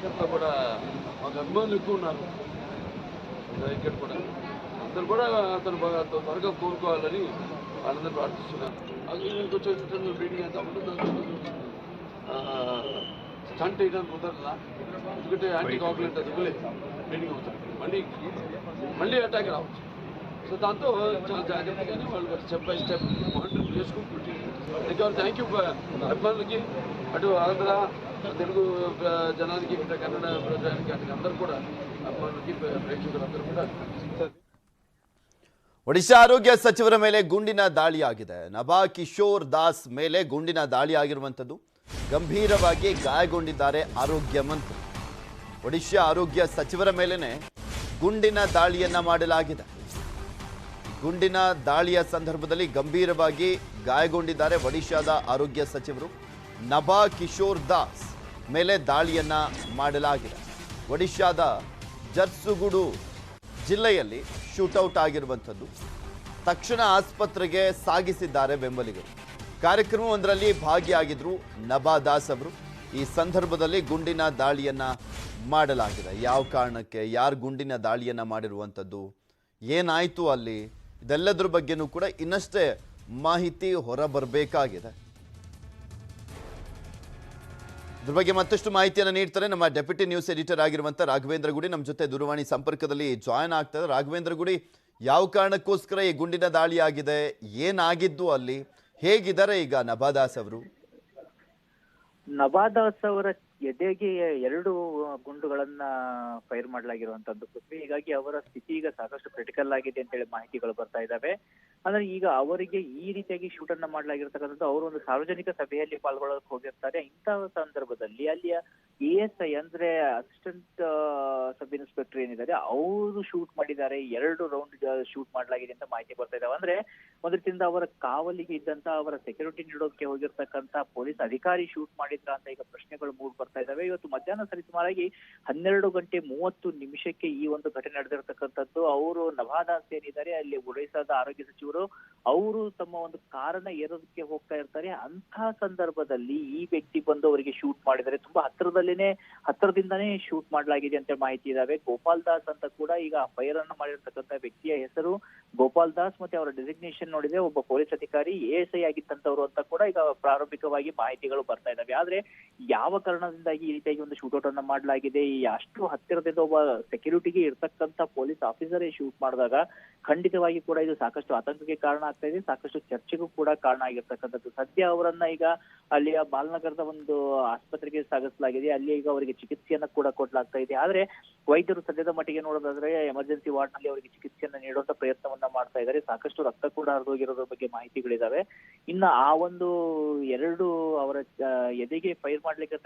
అంతా కూడా మాకు అభిమానులు ఎక్కువ ఉన్నారు. ఇక్కడ కూడా అందరూ కూడా అతను త్వరగా కోరుకోవాలని వాళ్ళందరూ ప్రార్థిస్తున్నారు. ఇంటికి వచ్చే మీటింగ్ అంతా ఉంటుంది. స్టంట్ వేయడానికి కుదరదా, ఎందుకంటే యాంటీ కాగులెంట్ అది ఇవ్వలేదు, మీటింగ్ అవుతుంది, మళ్ళీ అటాక్ రావచ్చు. సో దాంతో చాలా జాగ్రత్తగానే వాళ్ళు స్టెప్ బై స్టెప్ మానిటర్ చేసుకుంటుంది. థ్యాంక్ యూ అభిమానులకి, అటు ఆంధ్ర తెలుగు జనానికి, ఇటు కన్నడ ప్రజానికి, అటు అందరూ కూడా అభిమానులకి ప్రేక్షకులందరూ కూడా. ಒಡಿಶಾ ಆರೋಗ್ಯ ಸಚಿವರ ಮೇಲೆ ಗುಂಡಿನ ದಾಳಿಯಾಗಿದೆ. ನಭಾ ಕಿಶೋರ್ ದಾಸ್ ಮೇಲೆ ಗುಂಡಿನ ದಾಳಿ ಆಗಿರುವಂಥದ್ದು. ಗಂಭೀರವಾಗಿ ಗಾಯಗೊಂಡಿದ್ದಾರೆ ಆರೋಗ್ಯ ಮಂತ್ರಿ. ಒಡಿಶಾ ಆರೋಗ್ಯ ಸಚಿವರ ಮೇಲೇನೆ ಗುಂಡಿನ ದಾಳಿಯನ್ನ ಮಾಡಲಾಗಿದೆ. ಗುಂಡಿನ ದಾಳಿಯ ಸಂದರ್ಭದಲ್ಲಿ ಗಂಭೀರವಾಗಿ ಗಾಯಗೊಂಡಿದ್ದಾರೆ ಒಡಿಶಾದ ಆರೋಗ್ಯ ಸಚಿವರು. ನಭಾ ಕಿಶೋರ್ ದಾಸ್ ಮೇಲೆ ದಾಳಿಯನ್ನ ಮಾಡಲಾಗಿದೆ. ಒಡಿಶಾದ ಜರ್ಸುಗುಡು ಜಿಲ್ಲೆಯಲ್ಲಿ ಶೂಟೌಟ್ ಆಗಿರುವಂಥದ್ದು. ತಕ್ಷಣ ಆಸ್ಪತ್ರೆಗೆ ಸಾಗಿಸಿದ್ದಾರೆ ಬೆಂಬಲಿಗರು. ಕಾರ್ಯಕ್ರಮವೊಂದರಲ್ಲಿ ಭಾಗಿಯಾಗಿದ್ರು ನಭಾ ದಾಸ್ ಅವರು. ಈ ಸಂದರ್ಭದಲ್ಲಿ ಗುಂಡಿನ ದಾಳಿಯನ್ನ ಮಾಡಲಾಗಿದೆ. ಯಾವ ಕಾರಣಕ್ಕೆ, ಯಾರು ಗುಂಡಿನ ದಾಳಿಯನ್ನ ಮಾಡಿರುವಂಥದ್ದು, ಏನಾಯಿತು ಅಲ್ಲಿ, ಇದೆಲ್ಲದ್ರ ಬಗ್ಗೆನೂ ಕೂಡ ಇನ್ನಷ್ಟೇ ಮಾಹಿತಿ ಹೊರಬರಬೇಕಾಗಿದೆ. ಇದ್ರ ಬಗ್ಗೆ ಮತ್ತಷ್ಟು ಮಾಹಿತಿಯನ್ನು ನೀಡ್ತಾರೆ ನಮ್ಮ ಡೆಪ್ಯೂಟಿ ನ್ಯೂಸ್ ಎಡಿಟರ್ ಆಗಿರುವಂಥ ರಾಘವೇಂದ್ರ ಗುಡಿ. ನಮ್ಮ ಜೊತೆ ದೂರವಾಣಿ ಸಂಪರ್ಕದಲ್ಲಿ ಜಾಯ್ನ್ ಆಗ್ತಾರೆ. ರಾಘವೇಂದ್ರ ಗುಡಿ, ಯಾವ ಕಾರಣಕ್ಕೋಸ್ಕರ ಈ ಗುಂಡಿನ ದಾಳಿ ಆಗಿದೆ, ಏನಾಗಿದ್ದು ಅಲ್ಲಿ, ಹೇಗಿದ್ದಾರೆ ಈಗ ನಭಾ ದಾಸ್ ಅವರು? ನಭಾ ದಾಸ್ ಅವರ ಎದೆಗೆ 2 ಗುಂಡುಗಳನ್ನ ಫೈರ್ ಮಾಡಲಾಗಿರುವಂತದ್ದು ಪೃಥ್ವಿ. ಹೀಗಾಗಿ ಅವರ ಸ್ಥಿತಿ ಈಗ ಸಾಕಷ್ಟು ಕ್ರಿಟಿಕಲ್ ಆಗಿದೆ ಅಂತ ಹೇಳಿ ಮಾಹಿತಿಗಳು ಬರ್ತಾ ಇದಾವೆ. ಅಂದ್ರೆ ಈಗ ಅವರಿಗೆ ಈ ರೀತಿಯಾಗಿ ಶೂಟ್ ಅನ್ನ ಮಾಡಲಾಗಿರ್ತಕ್ಕಂಥದ್ದು. ಅವರು ಒಂದು ಸಾರ್ವಜನಿಕ ಸಭೆಯಲ್ಲಿ ಪಾಲ್ಗೊಳ್ಳೋಕೆ ಹೋಗಿರ್ತಾರೆ. ಇಂತಹ ಸಂದರ್ಭದಲ್ಲಿ ಅಲ್ಲಿಯ ASI ಅಂದ್ರೆ ಅಸಿಸ್ಟೆಂಟ್ ಸಬ್ ಇನ್ಸ್ಪೆಕ್ಟರ್ ಏನಿದ್ದಾರೆ ಅವರು ಶೂಟ್ ಮಾಡಿದ್ದಾರೆ. 2 ರೌಂಡ್ ಶೂಟ್ ಮಾಡಲಾಗಿದೆ ಅಂತ ಮಾಹಿತಿ ಬರ್ತಾ ಇದಾವೆ. ಅಂದ್ರೆ ಒಂದು ರೀತಿಯಿಂದ ಅವರ ಕಾವಲಿಗೆ ಇದ್ದಂತ, ಅವರ ಸೆಕ್ಯೂರಿಟಿ ನೀಡೋಕೆ ಹೋಗಿರ್ತಕ್ಕಂತ ಪೊಲೀಸ್ ಅಧಿಕಾರಿ ಶೂಟ್ ಮಾಡಿದ್ರ ಅಂತ ಈಗ ಪ್ರಶ್ನೆಗಳು ಮೂಡ್ ಬರ್ತಾ ಇದಾವೆ. ಇವತ್ತು ಮಧ್ಯಾಹ್ನ ಸರಿಸುಮಾರಾಗಿ 12:30 ಈ ಒಂದು ಘಟನೆ ನಡೆದಿರ್ತಕ್ಕಂಥದ್ದು. ಅವರು ನಭಾ ದಾಸ್ ಏನಿದ್ದಾರೆ ಅಲ್ಲಿ ಒಡಿಶಾದ ಆರೋಗ್ಯ ಸಚಿವರು, ಅವರು ತಮ್ಮ ಒಂದು ಕಾರನ್ನ ಏರೋದಕ್ಕೆ ಹೋಗ್ತಾ ಇರ್ತಾರೆ. ಅಂತಹ ಸಂದರ್ಭದಲ್ಲಿ ಈ ವ್ಯಕ್ತಿ ಬಂದು ಅವರಿಗೆ ಶೂಟ್ ಮಾಡಿದ್ದಾರೆ. ತುಂಬಾ ಹತ್ತಿರದಿಂದಾನೇ ಶೂಟ್ ಮಾಡಲಾಗಿದೆ ಅಂತ ಮಾಹಿತಿ ಇದಾವೆ. ಗೋಪಾಲ್ ದಾಸ್ ಅಂತ ಕೂಡ ಈಗ ಫೈರ್ ಅನ್ನು ಮಾಡಿರ್ತಕ್ಕಂಥ ವ್ಯಕ್ತಿಯ ಹೆಸರು ಗೋಪಾಲ್ ದಾಸ್. ಮತ್ತೆ ಅವರ ಡೆಸಿಗ್ನೇಷನ್ ನೋಡಿದ್ರೆ ಒಬ್ಬ ಪೊಲೀಸ್ ಅಧಿಕಾರಿ ASI ಆಗಿತ್ತಂತವ್ರು ಅಂತ ಕೂಡ ಈಗ ಪ್ರಾರಂಭಿಕವಾಗಿ ಮಾಹಿತಿಗಳು ಬರ್ತಾ ಇದಾವೆ. ಆದ್ರೆ ಯಾವ ಕಾರಣದಿಂದಾಗಿ ಈ ರೀತಿಯಾಗಿ ಒಂದು ಶೂಟೌಟ್ ಅನ್ನ ಮಾಡಲಾಗಿದೆ, ಅಷ್ಟು ಹತ್ತಿರದಿಂದ ಒಬ್ಬ ಸೆಕ್ಯೂರಿಟಿಗೆ ಇರ್ತಕ್ಕಂಥ ಪೊಲೀಸ್ ಆಫೀಸರೇ ಶೂಟ್ ಮಾಡಿದಾಗ ಖಂಡಿತವಾಗಿ ಕೂಡ ಇದು ಸಾಕಷ್ಟು ಆತಂಕ ಆತಂಕಕ್ಕೆ ಕಾರಣ ಆಗ್ತಾ ಇದೆ, ಸಾಕಷ್ಟು ಚರ್ಚೆಗೂ ಕೂಡ ಕಾರಣ ಆಗಿರ್ತಕ್ಕಂಥದ್ದು. ಸದ್ಯ ಅವರನ್ನ ಈಗ ಅಲ್ಲಿಯ ಬಾಲನಗರದ ಒಂದು ಆಸ್ಪತ್ರೆಗೆ ಸಾಗಿಸಲಾಗಿದೆ. ಅಲ್ಲಿ ಈಗ ಅವರಿಗೆ ಚಿಕಿತ್ಸೆಯನ್ನ ಕೂಡ ಕೊಡಲಾಗ್ತಾ ಇದೆ. ಆದ್ರೆ ವೈದ್ಯರು ಸದ್ಯದ ಮಟ್ಟಿಗೆ ನೋಡೋದಾದ್ರೆ ಎಮರ್ಜೆನ್ಸಿ ವಾರ್ಡ್ ನಲ್ಲಿ ಅವರಿಗೆ ಚಿಕಿತ್ಸೆಯನ್ನ ನೀಡುವಂತ ಪ್ರಯತ್ನವನ್ನ ಮಾಡ್ತಾ ಇದ್ದಾರೆ. ಸಾಕಷ್ಟು ರಕ್ತ ಕೂಡ ಹರಿದೋಗಿರೋದ್ರ ಬಗ್ಗೆ ಮಾಹಿತಿಗಳಿದಾವೆ. ಇನ್ನ ಆ ಒಂದು 2 ಅವರ ಎದೆಗೆ ಫೈರ್ ಮಾಡ್ಲಿಕ್ಕೆ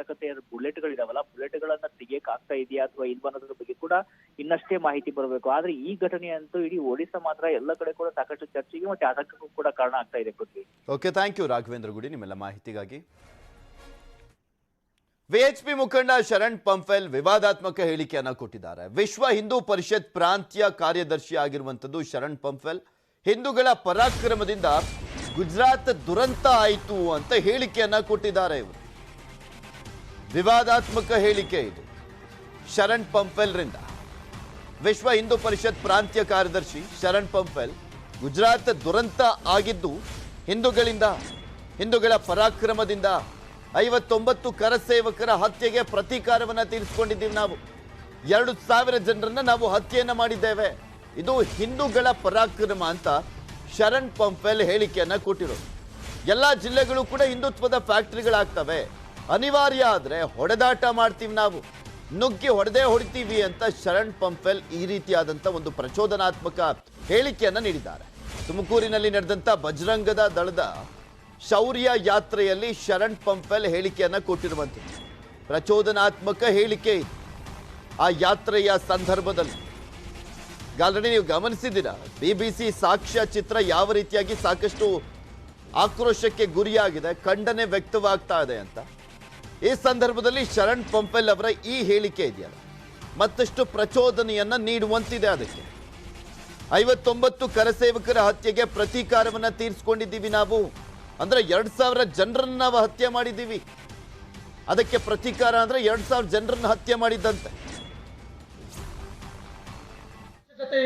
ಬುಲೆಟ್ಗಳಿದಾವಲ್ಲ, ಬುಲೆಟ್ಗಳನ್ನ ತೆಗಿಯಕ್ ಆಗ್ತಾ ಇದೆಯಾ ಅಥವಾ ಇಲ್ವಾ ಅನ್ನೋದ್ರ ಬಗ್ಗೆ ಕೂಡ ಇನ್ನಷ್ಟೇ ಮಾಹಿತಿ ಬರಬೇಕು. ಆದ್ರೆ ಈ ಘಟನೆ ಅಂತೂ ಇಡೀ ಒಡಿಶಾ ಮಾತ್ರ ಎಲ್ಲ ಕಡೆ ಕೂಡ ಸಾಕಷ್ಟು ಚರ್ಚೆಗೆ ಮತ್ತೆ ಆತಂಕಕ್ಕೂ ಕೂಡ ಕಾರಣ ಆಗ್ತಾ ಇದೆ. ಪೃಥ್ವಿ. ಓಕೆ, ಥ್ಯಾಂಕ್ ಯು ರಾಘವೇಂದ್ರ ಗುಡಿ ನಿಮ್ಮೆಲ್ಲ ಮಾಹಿತಿಗಾಗಿ. ವಿಎಚ್ಪಿ ಮುಖಂಡ ಶರಣ್ ಪಂಫೆಲ್ ವಿವಾದಾತ್ಮಕ ಹೇಳಿಕೆಯನ್ನ ಕೊಟ್ಟಿದ್ದಾರೆ. ವಿಶ್ವ ಹಿಂದೂ ಪರಿಷತ್ ಪ್ರಾಂತ್ಯ ಕಾರ್ಯದರ್ಶಿ ಆಗಿರುವಂತದ್ದು ಶರಣ್ ಪಂಫೆಲ್ ಹಿಂದೂಗಳ ಪರಾಕ್ರಮದಿಂದ ಗುಜರಾತ್ ದುರಂತ ಆಯಿತು ಅಂತ ಹೇಳಿಕೆಯನ್ನ ಕೊಟ್ಟಿದ್ದಾರೆ. ಇವರು ವಿವಾದಾತ್ಮಕ ಹೇಳಿಕೆ ಇದು ಶರಣ್ ಪಂಫೆಲ್ ರಿಂದ. ವಿಶ್ವ ಹಿಂದೂ ಪರಿಷತ್ ಪ್ರಾಂತ್ಯ ಕಾರ್ಯದರ್ಶಿ ಶರಣ್ ಪಂಫೆಲ್ ಗುಜರಾತ್ ದುರಂತ ಆಗಿದ್ದು ಹಿಂದೂಗಳ ಪರಾಕ್ರಮದಿಂದ 59 ಕರಸೇವಕರ ಹತ್ಯೆಗೆ ಪ್ರತೀಕಾರವನ್ನ ತೀರಿಸಿಕೊಂಡಿದ್ದೀವಿ. ನಾವು 2,000 ಜನರನ್ನ ನಾವು ಹತ್ಯೆಯನ್ನ ಮಾಡಿದ್ದೇವೆ. ಇದು ಹಿಂದೂಗಳ ಪರಾಕ್ರಮ ಅಂತ ಶರಣ್ ಪಂಫೆಲ್ ಹೇಳಿಕೆಯನ್ನ ಕೊಟ್ಟಿರೋದು. ಎಲ್ಲಾ ಜಿಲ್ಲೆಗಳು ಕೂಡ ಹಿಂದುತ್ವದ ಫ್ಯಾಕ್ಟರಿಗಳಾಗ್ತವೆ, ಅನಿವಾರ್ಯ ಆದ್ರೆ ಹೊಡೆದಾಟ ಮಾಡ್ತೀವಿ, ನಾವು ನುಗ್ಗಿ ಹೊಡಿತೀವಿ ಅಂತ ಶರಣ್ ಪಂಫೆಲ್ ಈ ರೀತಿಯಾದಂಥ ಒಂದು ಪ್ರಚೋದನಾತ್ಮಕ ಹೇಳಿಕೆಯನ್ನ ನೀಡಿದ್ದಾರೆ. ತುಮಕೂರಿನಲ್ಲಿ ನಡೆದಂಥ ಬಜರಂಗದ ದಳದ ಶೌರ್ಯ ಯಾತ್ರೆಯಲ್ಲಿ ಶರಣ್ ಪಂಫೆಲ್ ಹೇಳಿಕೆಯನ್ನ ಕೊಟ್ಟಿರುವಂಥದ್ದು ಪ್ರಚೋದನಾತ್ಮಕ ಹೇಳಿಕೆ ಇದು. ಆ ಯಾತ್ರೆಯ ಸಂದರ್ಭದಲ್ಲಿ ಆಲ್ರೆಡಿ ನೀವು ಗಮನಿಸಿದ್ದೀರಾ, BBC ಸಾಕ್ಷ್ಯ ಚಿತ್ರ ಯಾವ ರೀತಿಯಾಗಿ ಸಾಕಷ್ಟು ಆಕ್ರೋಶಕ್ಕೆ ಗುರಿಯಾಗಿದೆ, ಖಂಡನೆ ವ್ಯಕ್ತವಾಗ್ತಾ ಇದೆ ಅಂತ. ಈ ಸಂದರ್ಭದಲ್ಲಿ ಶರಣ್ ಪಂಫೆಲ್ ಅವರ ಈ ಹೇಳಿಕೆ ಇದೆಯಲ್ಲ, ಮತ್ತಷ್ಟು ಪ್ರಚೋದನೆಯನ್ನ ನೀಡುವಂತಿದೆ. ಅದಕ್ಕೆ 59 ಕರಸೇವಕರ ಹತ್ಯೆಗೆ ಪ್ರತೀಕಾರವನ್ನ ತೀರಿಸಿಕೊಂಡಿದ್ದೀವಿ ನಾವು, ಅಂದ್ರೆ 2,000 ಜನರನ್ನ ನಾವು ಹತ್ಯೆ ಮಾಡಿದ್ದೀವಿ. ಅದಕ್ಕೆ ಪ್ರತೀಕಾರ ಅಂದ್ರೆ 2,000 ಜನರನ್ನ ಹತ್ಯೆ ಮಾಡಿದ್ದಂತೆ.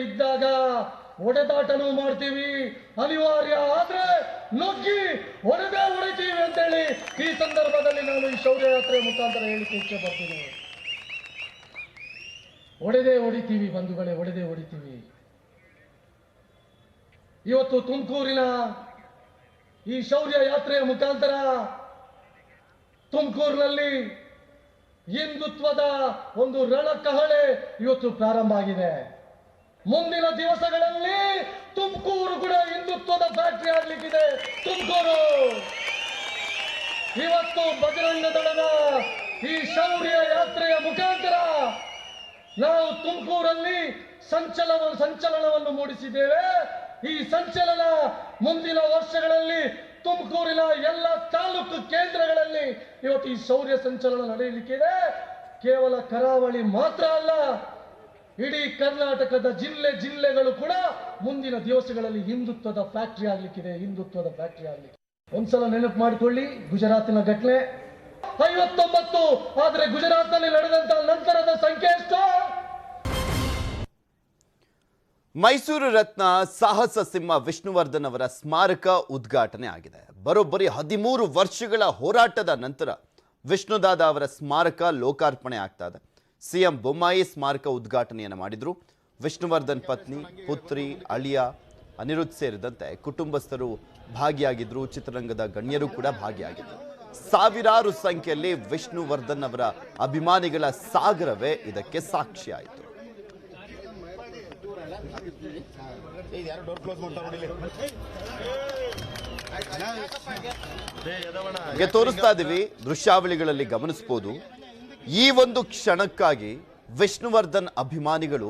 ಇದ್ದಾಗ ಹೊಡೆದಾಟನೂ ಮಾಡ್ತೀವಿ, ಅನಿವಾರ್ಯ ಆದ್ರೆ ನುಗ್ಗಿ ಹೊಡಿತೀವಿ ಅಂತೇಳಿ ಈ ಸಂದರ್ಭದಲ್ಲಿ ನಾನು ಈ ಶೌರ್ಯ ಯಾತ್ರೆ ಮುಖಾಂತರ ಹೇಳಿಕೆ ಇಚ್ಛೆ ಬರ್ತೀನಿ. ಹೊಡಿತೀವಿ ಬಂಧುಗಳೇ, ಹೊಡಿತೀವಿ. ಇವತ್ತು ತುಮಕೂರಿನ ಈ ಶೌರ್ಯ ಯಾತ್ರೆಯ ಮುಖಾಂತರ ತುಮಕೂರಿನಲ್ಲಿ ಹಿಂದುತ್ವದ ಒಂದು ರಣಕಹಳೆ ಇವತ್ತು ಪ್ರಾರಂಭ ಆಗಿದೆ. ಮುಂದಿನ ದಿವಸಗಳಲ್ಲಿ ತುಮಕೂರು ಕೂಡ ಹಿಂದುತ್ವದ ಫ್ಯಾಕ್ಟರಿ ಆಗ್ಲಿಕ್ಕಿದೆ. ತುಮಕೂರು ಇವತ್ತು ಬಜರಂಗ ದಳದ ಈ ಶೌರ್ಯ ಯಾತ್ರೆಯ ಮುಖಾಂತರ ನಾವು ತುಮಕೂರಲ್ಲಿ ಸಂಚಲನವನ್ನು ಮೂಡಿಸಿದ್ದೇವೆ. ಈ ಸಂಚಲನ ಮುಂದಿನ ವರ್ಷಗಳಲ್ಲಿ ತುಮಕೂರಿನ ಎಲ್ಲ ತಾಲೂಕು ಕೇಂದ್ರಗಳಲ್ಲಿ ಇವತ್ತು ಈ ಶೌರ್ಯ ಸಂಚಲನ ನಡೆಯಲಿಕ್ಕಿದೆ. ಕೇವಲ ಕರಾವಳಿ ಮಾತ್ರ ಅಲ್ಲ, ಇಡೀ ಕರ್ನಾಟಕದ ಜಿಲ್ಲೆಗಳು ಕೂಡ ಮುಂದಿನ ದಿವಸಗಳಲ್ಲಿ ಹಿಂದುತ್ವದ ಫ್ಯಾಕ್ಟರಿ ಆಗ್ಲಿಕ್ಕಿದೆ. ಒಂದ್ಸಲ ನೆನಪು ಮಾಡಿಕೊಳ್ಳಿ, ಗುಜರಾತಿನ ಘಟನೆ 59, ಆದ್ರೆ ಗುಜರಾತ್ನಲ್ಲಿ ನಡೆದಂತ ನಂತರದ ಸಂಖ್ಯೆ ಎಷ್ಟು? ಮೈಸೂರು ರತ್ನ ಸಾಹಸ ಸಿಂಹ ವಿಷ್ಣುವರ್ಧನ್ ಅವರ ಸ್ಮಾರಕ ಉದ್ಘಾಟನೆ ಆಗಿದೆ. ಬರೋಬ್ಬರಿ 13 ವರ್ಷಗಳ ಹೋರಾಟದ ನಂತರ ವಿಷ್ಣುದಾದ ಅವರ ಸ್ಮಾರಕ ಲೋಕಾರ್ಪಣೆ ಆಗ್ತಾ ಇದೆ. ಸಿಎಂ ಬೊಮ್ಮಾಯಿ ಸ್ಮಾರಕ ಉದ್ಘಾಟನೆಯನ್ನು ಮಾಡಿದ್ರು. ವಿಷ್ಣುವರ್ಧನ್ ಪತ್ನಿ, ಪುತ್ರಿ, ಅಳಿಯ, ಅನಿರುದ್ಧ್ ಸೇರಿದಂತೆ ಕುಟುಂಬಸ್ಥರು ಭಾಗಿಯಾಗಿದ್ರು. ಚಿತ್ರರಂಗದ ಗಣ್ಯರು ಕೂಡ ಭಾಗಿಯಾಗಿದ್ರು. ಸಾವಿರಾರು ಸಂಖ್ಯೆಯಲ್ಲಿ ವಿಷ್ಣುವರ್ಧನ್ ಅವರ ಅಭಿಮಾನಿಗಳ ಸಾಗರವೇ ಇದಕ್ಕೆ ಸಾಕ್ಷಿಯಾಯಿತು. ತೋರಿಸ್ತಾ ಇದೀವಿ, ದೃಶ್ಯಾವಳಿಗಳಲ್ಲಿ ಗಮನಿಸಬಹುದು. ಈ ಒಂದು ಕ್ಷಣಕ್ಕಾಗಿ ವಿಷ್ಣುವರ್ಧನ್ ಅಭಿಮಾನಿಗಳು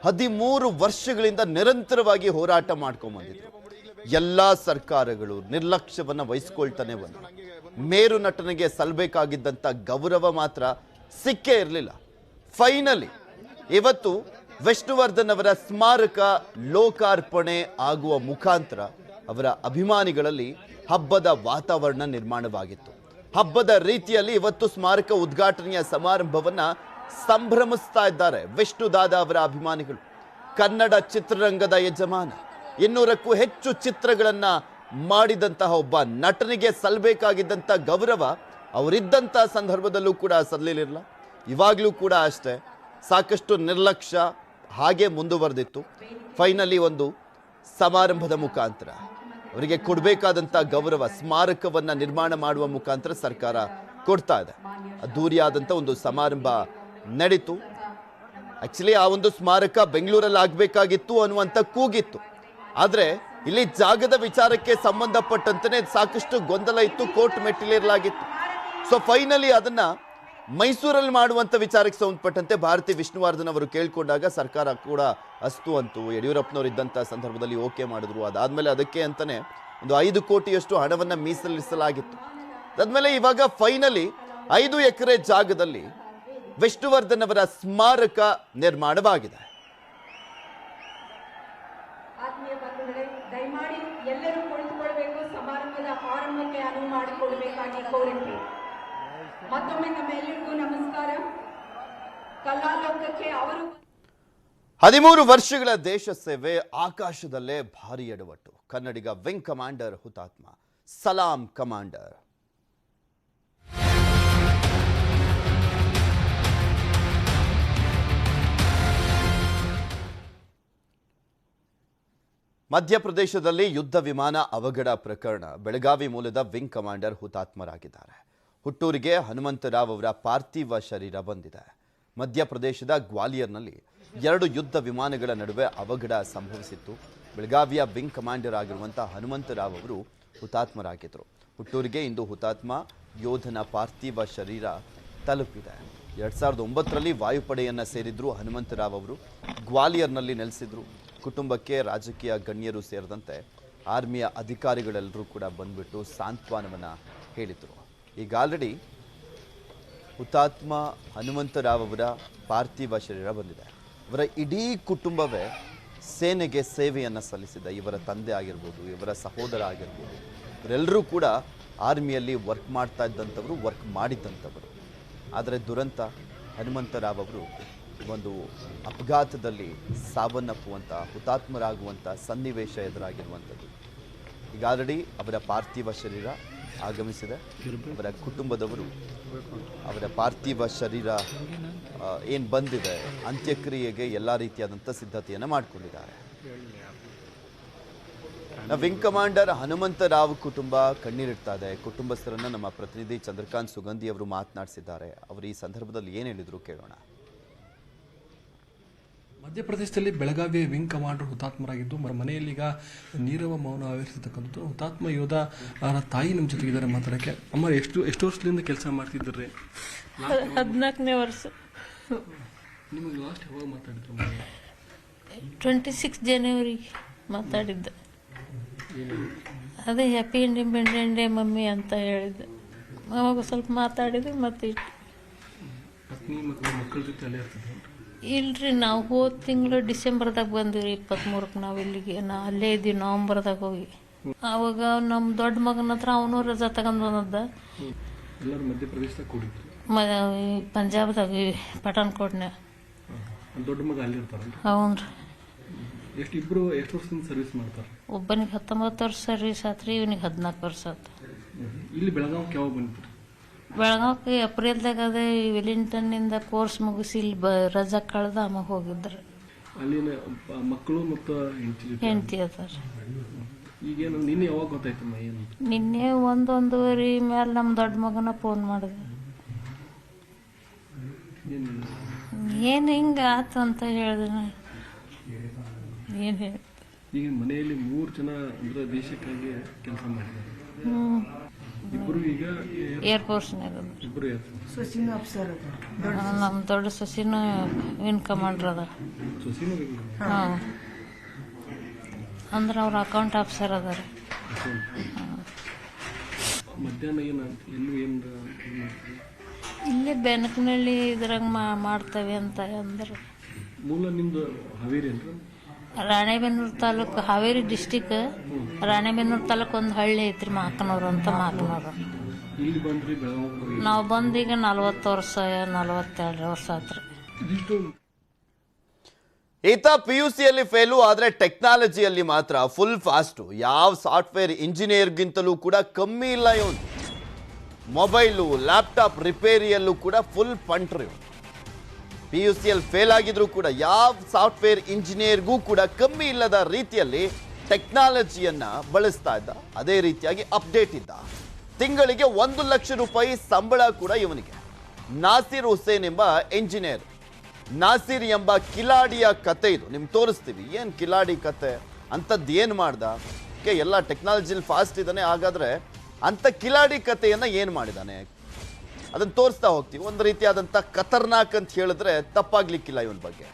13 ವರ್ಷಗಳಿಂದ ನಿರಂತರವಾಗಿ ಹೋರಾಟ ಮಾಡ್ಕೊಂಡ್ ಬಂದಿದ್ರು. ಎಲ್ಲಾ ಸರ್ಕಾರಗಳು ನಿರ್ಲಕ್ಷ್ಯವನ್ನ ವಹಿಸ್ಕೊಳ್ತಾನೆ ಬಂದ್ರು. ಮೇರು ನಟನಿಗೆ ಸಲ್ಲಬೇಕಾಗಿದ್ದಂತ ಗೌರವ ಮಾತ್ರ ಸಿಕ್ಕೇ ಇರಲಿಲ್ಲ. ಫೈನಲಿ ಇವತ್ತು ವಿಷ್ಣುವರ್ಧನ್ ಅವರ ಸ್ಮಾರಕ ಲೋಕಾರ್ಪಣೆ ಆಗುವ ಮುಖಾಂತರ ಅವರ ಅಭಿಮಾನಿಗಳಲ್ಲಿ ಹಬ್ಬದ ವಾತಾವರಣ ನಿರ್ಮಾಣವಾಗಿತ್ತು. ಹಬ್ಬದ ರೀತಿಯಲ್ಲಿ ಇವತ್ತು ಸ್ಮಾರಕ ಉದ್ಘಾಟನೆಯ ಸಮಾರಂಭವನ್ನ ಸಂಭ್ರಮಿಸ್ತಾ ಇದ್ದಾರೆ ವಿಷ್ಣುದಾದ ಅವರ ಅಭಿಮಾನಿಗಳು. ಕನ್ನಡ ಚಿತ್ರರಂಗದ ಯಜಮಾನ, 200ಕ್ಕೂ ಹೆಚ್ಚು ಚಿತ್ರಗಳನ್ನ ಮಾಡಿದಂತಹ ಒಬ್ಬ ನಟನಿಗೆ ಸಲ್ಲಬೇಕಾಗಿದ್ದಂಥ ಗೌರವ ಅವರಿದ್ದಂಥ ಸಂದರ್ಭದಲ್ಲೂ ಕೂಡ ಸಲ್ಲಲಿಲ್ಲ. ಇವಾಗಲೂ ಕೂಡ ಅಷ್ಟೇ, ಸಾಕಷ್ಟು ನಿರ್ಲಕ್ಷ್ಯ ಹಾಗೆ ಮುಂದುವರೆದಿತ್ತು. ಫೈನಲಿ ಒಂದು ಸಮಾರಂಭದ ಮುಖಾಂತರ ಅವರಿಗೆ ಕೊಡಬೇಕಾದಂಥ ಗೌರವ ಸ್ಮಾರಕವನ್ನ ನಿರ್ಮಾಣ ಮಾಡುವ ಮುಖಾಂತರ ಸರ್ಕಾರ ಕೊಡ್ತಾ ಇದೆ. ಅದ್ದೂರಿಯಾದಂಥ ಒಂದು ಸಮಾರಂಭ ನಡೀತು. ಆಕ್ಚುಲಿ ಆ ಒಂದು ಸ್ಮಾರಕ ಬೆಂಗಳೂರಲ್ಲಿ ಆಗಬೇಕಾಗಿತ್ತು ಅನ್ನುವಂಥ ಕೂಗಿತ್ತು. ಆದರೆ ಇಲ್ಲಿ ಜಾಗದ ವಿಚಾರಕ್ಕೆ ಸಂಬಂಧಪಟ್ಟಂತೆ ಸಾಕಷ್ಟು ಗೊಂದಲ ಇತ್ತು, ಕೋರ್ಟ್ ಮೆಟ್ಟಿಲೇರಲಾಗಿತ್ತು. ಸೊ ಫೈನಲಿ ಅದನ್ನ ಮೈಸೂರಲ್ಲಿ ಮಾಡುವಂಥ ವಿಚಾರಕ್ಕೆ ಸಂಬಂಧಪಟ್ಟಂತೆ ಭಾರತಿ ವಿಷ್ಣುವರ್ಧನ್ ಅವರು ಕೇಳ್ಕೊಂಡಾಗ ಸರ್ಕಾರ ಕೂಡ ಅಸ್ತು ಅಂತು. ಯಡಿಯೂರಪ್ಪನವರು ಇದ್ದಂಥ ಸಂದರ್ಭದಲ್ಲಿ ಓಕೆ ಮಾಡಿದ್ರು. ಅದಾದ್ಮೇಲೆ ಅದಕ್ಕೆ ಅಂತಾನೆ ಒಂದು 5 ಕೋಟಿಯಷ್ಟು ಹಣವನ್ನು ಮೀಸಲಿಸಲಾಗಿತ್ತು. ಅದಾದ್ಮೇಲೆ ಇವಾಗ ಫೈನಲಿ 5 ಎಕರೆ ಜಾಗದಲ್ಲಿ ವಿಷ್ಣುವರ್ಧನ್ ಅವರ ಸ್ಮಾರಕ ನಿರ್ಮಾಣವಾಗಿದೆ. ಆತ್ಮೀಯ ಬಂಧುಗಳೇ, ದಯಮಾಡಿ ಎಲ್ಲರೂ ಕುಳಿತುಕೊಳ್ಳಬೇಕು. ಸಮಾರಂಭದ ಆರಂಭಕ್ಕೆ ಅನುವು ಮಾಡಿಕೊಡಬೇಕಾಗಿ ಕೋರಿಕೆ. ಮತ್ತೊಮ್ಮೆ ನಮ್ಮೆಲ್ಲರಿಗೂ ನಮಸ್ಕಾರ. ಕಲಾಲೋಕಕ್ಕೆ ಅವರು 13 ವರ್ಷಗಳ ದೇಶ ಸೇವೆ, ಆಕಾಶದಲ್ಲೇ ಭಾರಿ ಎಡವಟ್ಟು. ಕನ್ನಡಿಗ ವಿಂಗ್ ಕಮಾಂಡರ್ ಹುತಾತ್ಮ. ಸಲಾಂ ಕಮಾಂಡರ್. ಮಧ್ಯಪ್ರದೇಶದಲ್ಲಿ ಯುದ್ಧ ವಿಮಾನ ಅವಘಡ ಪ್ರಕರಣ. ಬೆಳಗಾವಿ ಮೂಲದ ವಿಂಗ್ ಕಮಾಂಡರ್ ಹುತಾತ್ಮರಾಗಿದ್ದಾರೆ. ಹುಟ್ಟೂರಿಗೆ ಹನುಮಂತರಾವ್ ಅವರ ಪಾರ್ಥಿವ ಶರೀರ ಬಂದಿದೆ. ಮಧ್ಯಪ್ರದೇಶದ ಗ್ವಾಲಿಯರ್ನಲ್ಲಿ 2 ಯುದ್ಧ ವಿಮಾನಗಳ ನಡುವೆ ಅವಘಡ ಸಂಭವಿಸಿತ್ತು. ಬೆಳಗಾವಿಯ ವಿಂಗ್ ಕಮಾಂಡರ್ ಆಗಿರುವಂಥ ಹನುಮಂತರಾವ್ ಅವರು ಹುತಾತ್ಮರಾಗಿದ್ದರು. ಹುಟ್ಟೂರಿಗೆ ಇಂದು ಹುತಾತ್ಮ ಯೋಧನ ಪಾರ್ಥಿವ ಶರೀರ ತಲುಪಿದೆ. 2009ರಲ್ಲಿ ವಾಯುಪಡೆಯನ್ನು ಸೇರಿದ್ರು ಹನುಮಂತರಾವ್ ಅವರು. ಗ್ವಾಲಿಯರ್ನಲ್ಲಿ ನೆಲೆಸಿದ್ರು. ಕುಟುಂಬಕ್ಕೆ ರಾಜಕೀಯ ಗಣ್ಯರು ಸೇರಿದಂತೆ ಆರ್ಮಿಯ ಅಧಿಕಾರಿಗಳೆಲ್ಲರೂ ಕೂಡ ಬಂದ್ಬಿಟ್ಟು ಸಾಂತ್ವನವನ್ನು ಹೇಳಿದರು. ಈಗ ಆಲ್ರೆಡಿ ಹುತಾತ್ಮ ಹನುಮಂತರಾವ್ ಅವರ ಪಾರ್ಥಿವ ಶರೀರ ಬಂದಿದೆ. ಇವರ ಇಡೀ ಕುಟುಂಬವೇ ಸೇನೆಗೆ ಸೇವೆಯನ್ನು ಸಲ್ಲಿಸಿದೆ. ಇವರ ತಂದೆ ಆಗಿರ್ಬೋದು, ಇವರ ಸಹೋದರ ಆಗಿರ್ಬೋದು, ಇವರೆಲ್ಲರೂ ಕೂಡ ಆರ್ಮಿಯಲ್ಲಿ ವರ್ಕ್ ಮಾಡ್ತಾ ಇದ್ದಂಥವರು, ವರ್ಕ್ ಮಾಡಿದ್ದಂಥವರು. ಆದರೆ ದುರಂತ, ಹನುಮಂತರಾವ್ ಅವರು ಒಂದು ಅಪಘಾತದಲ್ಲಿ ಸಾವನ್ನಪ್ಪುವಂಥ, ಹುತಾತ್ಮರಾಗುವಂಥ ಸನ್ನಿವೇಶ ಎದುರಾಗಿರುವಂಥದ್ದು. ಈಗ ಆಲ್ರೆಡಿ ಅವರ ಪಾರ್ಥಿವ ಶರೀರ ಆಗಮಿಸಿದೆ. ಅವರ ಕುಟುಂಬದವರು ಅವರ ಪಾರ್ಥಿವ ಶರೀರ ಏನು ಬಂದಿದೆ, ಅಂತ್ಯಕ್ರಿಯೆಗೆ ಎಲ್ಲ ರೀತಿಯಾದಂಥ ಸಿದ್ಧತೆಯನ್ನು ಮಾಡಿಕೊಂಡಿದ್ದಾರೆ. ವಿಂಗ್ ಕಮಾಂಡರ್ ಹನುಮಂತರಾವ್ ಕುಟುಂಬ ಕಣ್ಣೀರಿಡ್ತಾ ಇದೆ. ಕುಟುಂಬಸ್ಥರನ್ನು ನಮ್ಮ ಪ್ರತಿನಿಧಿ ಚಂದ್ರಕಾಂತ್ ಸುಗಂಧಿ ಅವರು ಮಾತನಾಡಿಸಿದ್ದಾರೆ. ಅವರು ಈ ಸಂದರ್ಭದಲ್ಲಿ ಏನು ಹೇಳಿದ್ರು ಕೇಳೋಣ. ಮಧ್ಯಪ್ರದೇಶದಲ್ಲಿ ಬೆಳಗಾವಿಯ ವಿಂಗ್ ಕಮಾಂಡರ್ ಹುತಾತ್ಮರಾಗಿದ್ದು ಮನೆಯಲ್ಲಿ ಈಗ ನೀರವ ಮೌನ ಆವರಿಸಿರ್ತಕ್ಕಂಥದ್ದು. ಹುತಾತ್ಮ ಯೋಧ ಅವರ ತಾಯಿ ನಮ್ಮ ಜೊತೆಗಿದ್ದಾರೆ ಮಾತಾಡೋಕ್ಕೆ. ಅಮ್ಮ, ಎಷ್ಟು ವರ್ಷದಿಂದ ಕೆಲಸ ಮಾಡ್ತಿದ್ರಿ? 14ನೇ ವರ್ಷ. ನಿಮಗೆ ಲಾಸ್ಟ್ ಯಾವಾಗ ಮಾತಾಡಿದ್ರು? 26 ಜನವರಿ ಮಾತಾಡಿದ್ದೆ. ಅದೇ ಹ್ಯಾಪಿ ಇಂಡಿಪೆಂಡೆಂಟ್ ಡೇ ಮಮ್ಮಿ ಅಂತ ಹೇಳಿದ್ದೆ. ಅವಾಗ ಸ್ವಲ್ಪ ಮಾತಾಡಿದ್ವಿ. ಮತ್ತೆ ಪತ್ನಿ ಮತ್ತು ಮಕ್ಕಳ ಜೊತೆ ಅಲ್ಲೇ ಇರ್ತಿದ್ರು? ಇಲ್ರಿ, ನಾವು ಹೋದ ತಿಂಗಳು ಡಿಸೆಂಬರ್ದಾಗ ಬಂದಿವಿ. 23ಕ್ಕೆ ನಾವು ಇಲ್ಲಿಗೆ ಅಲ್ಲೇ ಇದ್ದೀವಿ. ನವಂಬರ್ದಾಗ ಹೋಗಿ ಅವಾಗ ನಮ್ಮ ದೊಡ್ಡ ಮಗನ ಹತ್ರ ಅವನು ರಜಾ ತಗೊಂಡು ಬಂದದ್ದ. ಎಲ್ಲರೂ ಮಧ್ಯಪ್ರದೇಶದಾಗ ಕೂಡಿದ್ರು? ಪಂಜಾಬ್ದಾಗ ಪಠಾಣ್ಕೋಟ್ನ. ದೊಡ್ಡ ಮಗ ಅಲ್ಲಿ ಇರ್ತಾರ? ಹ್ಞೂ ರೀ. ಎಷ್ಟು ವರ್ಷದಿಂದ ಸರ್ವಿಸ್ ಮಾಡ್ತಾರೆ? ಒಬ್ಬನಿಗೆ 19 ವರ್ಷ ಸರ್ವಿಸ್ ಆತ್ರಿ, ಇವನಿಗೆ 14 ವರ್ಷ ಆತು. ಇಲ್ಲಿ ಬೆಳಗಾವಿಗೆ ಯಾವಾಗ ಬಂದಿದ್ರು? ಬೆಳಗಾವಿಗೆ ಏಪ್ರಿಲ್ದಾಗ ಅದೇ ವೆಲಿಂಟನ್ನಿಂದ ಕೋರ್ಸ್ ಮುಗಿಸಿ ಇಲ್ಲಿ ರಜಾ ಕಳೆದ ಆಮೇಲೆ ಹೋಗಿದ್ರು. ಅಲ್ಲಿನ ಮಕ್ಕಳು ಮತ್ತು ಹೆಂಡತಿ ಅದಾರ. ಈಗೇನು ನಿನ್ನೆ ಯಾವಾಗ ಗೊತ್ತಾಯ್ತಮ್ಮ? ಏನು ನಿನ್ನೆ 1-1:30 ಮೇಲೆ ನಮ್ಮ ದೊಡ್ಡ ಮಗನ ಫೋನ್ ಮಾಡಿದೆ. ಏನು ಹಿಂಗೆ ಆತು ಅಂತ ಹೇಳಿದೆ. ಏನು ಹೇಳಿ ಈಗ ಮನೆಯಲ್ಲಿ 3 ಜನ ಅಂದ್ರೆ ದೇಶಕ್ಕಾಗಿ ಕೆಲಸ ಮಾಡಿದ್ದಾರೆ. ಇಬ್ಬರು ಈಗ ಏರ್ಫೋರ್ಸ್ನಾಗ. ಇಬ್ಬರು ನಮ್ಮ ದೊಡ್ಡ ಸೊಸಿನೂ ವಿಂಗ್ ಕಮಾಂಡ್ರ್ ಅದ. ಹಾಂ, ಅಂದ್ರೆ ಅವ್ರ ಅಕೌಂಟ್ ಆಫೀಸರ್ ಅದಾರ. ಮಧ್ಯಾಹ್ನ ಏನು ಇಲ್ಲೇ ಬೆನಕನಹಳ್ಳಿ ಇದ್ರಾಗ ಮಾಡ್ತೇವೆ ಅಂತ ಅಂದ್ರೆ. ಮೂಲ ನಿಮ್ದು ಹಾವೇರಿ ಅಂದ್ರೆ? ರಾಣೆಬೆನ್ನೂರು ತಾಲೂಕು, ಹಾವೇರಿ ಡಿಸ್ಟಿಕ್. ರಾಣೆಬೆನ್ನೂರು ತಾಲೂಕು ಒಂದು ಹಳ್ಳಿ ಐತ್ರಿ, ಮಾಕನೂರು ಅಂತ. ಮಾಕನೂರು ನಾವು ಬಂದೀಗ 40 ವರ್ಷ 42 ವರ್ಷ ಆತ್ರಿ. ಈತ PUCಯಲ್ಲಿ ಫೇಲು, ಆದರೆ ಟೆಕ್ನಾಲಜಿಯಲ್ಲಿ ಮಾತ್ರ ಫುಲ್ ಫಾಸ್ಟು. ಯಾವ ಸಾಫ್ಟ್ವೇರ್ ಇಂಜಿನಿಯರ್ಗಿಂತಲೂ ಕೂಡ ಕಮ್ಮಿ ಇಲ್ಲ ಇವನು. ಮೊಬೈಲು, ಲ್ಯಾಪ್ಟಾಪ್ ರಿಪೇರಿಯಲ್ಲೂ ಕೂಡ ಫುಲ್ ಪಂಟ್ರಿ. PUCಯಲ್ಲಿ ಫೇಲ್ ಆಗಿದ್ರು ಕೂಡ ಯಾವ ಸಾಫ್ಟ್ವೇರ್ ಇಂಜಿನಿಯರ್ಗೂ ಕೂಡ ಕಮ್ಮಿ ಇಲ್ಲದ ರೀತಿಯಲ್ಲಿ ಟೆಕ್ನಾಲಜಿಯನ್ನ ಬಳಸ್ತಾ ಇದ್ದ, ಅದೇ ರೀತಿಯಾಗಿ ಅಪ್ಡೇಟ್ ಇದ್ದ. ತಿಂಗಳಿಗೆ 1 ಲಕ್ಷ ರೂಪಾಯಿ ಸಂಬಳ ಕೂಡ ಇವನಿಗೆ. ನಾಸಿರ್ ಹುಸೇನ್ ಎಂಬ ಎಂಜಿನಿಯರ್, ನಾಸಿರ್ ಎಂಬ ಕಿಲಾಡಿಯ ಕತೆ ಇದು. ನಿಮ್ಗೆ ತೋರಿಸ್ತೀವಿ ಏನು ಕಿಲಾಡಿ ಕತೆ, ಅಂಥದ್ದು ಏನು ಮಾಡ್ದ. ಎಲ್ಲ ಟೆಕ್ನಾಲಜಿಲಿ ಫಾಸ್ಟ್ ಇದ್ದಾನೆ, ಹಾಗಾದ್ರೆ ಅಂಥ ಕಿಲಾಡಿ ಕತೆಯನ್ನ ಏನು ಮಾಡಿದಾನೆ ಅದನ್ನು ತೋರಿಸ್ತಾ ಹೋಗ್ತೀವಿ. ಒಂದು ರೀತಿಯಾದಂಥ ಖತರ್ನಾಕ್ ಅಂತ ಹೇಳಿದ್ರೆ ತಪ್ಪಾಗ್ಲಿಕ್ಕಿಲ್ಲ ಇವನ ಬಗ್ಗೆ.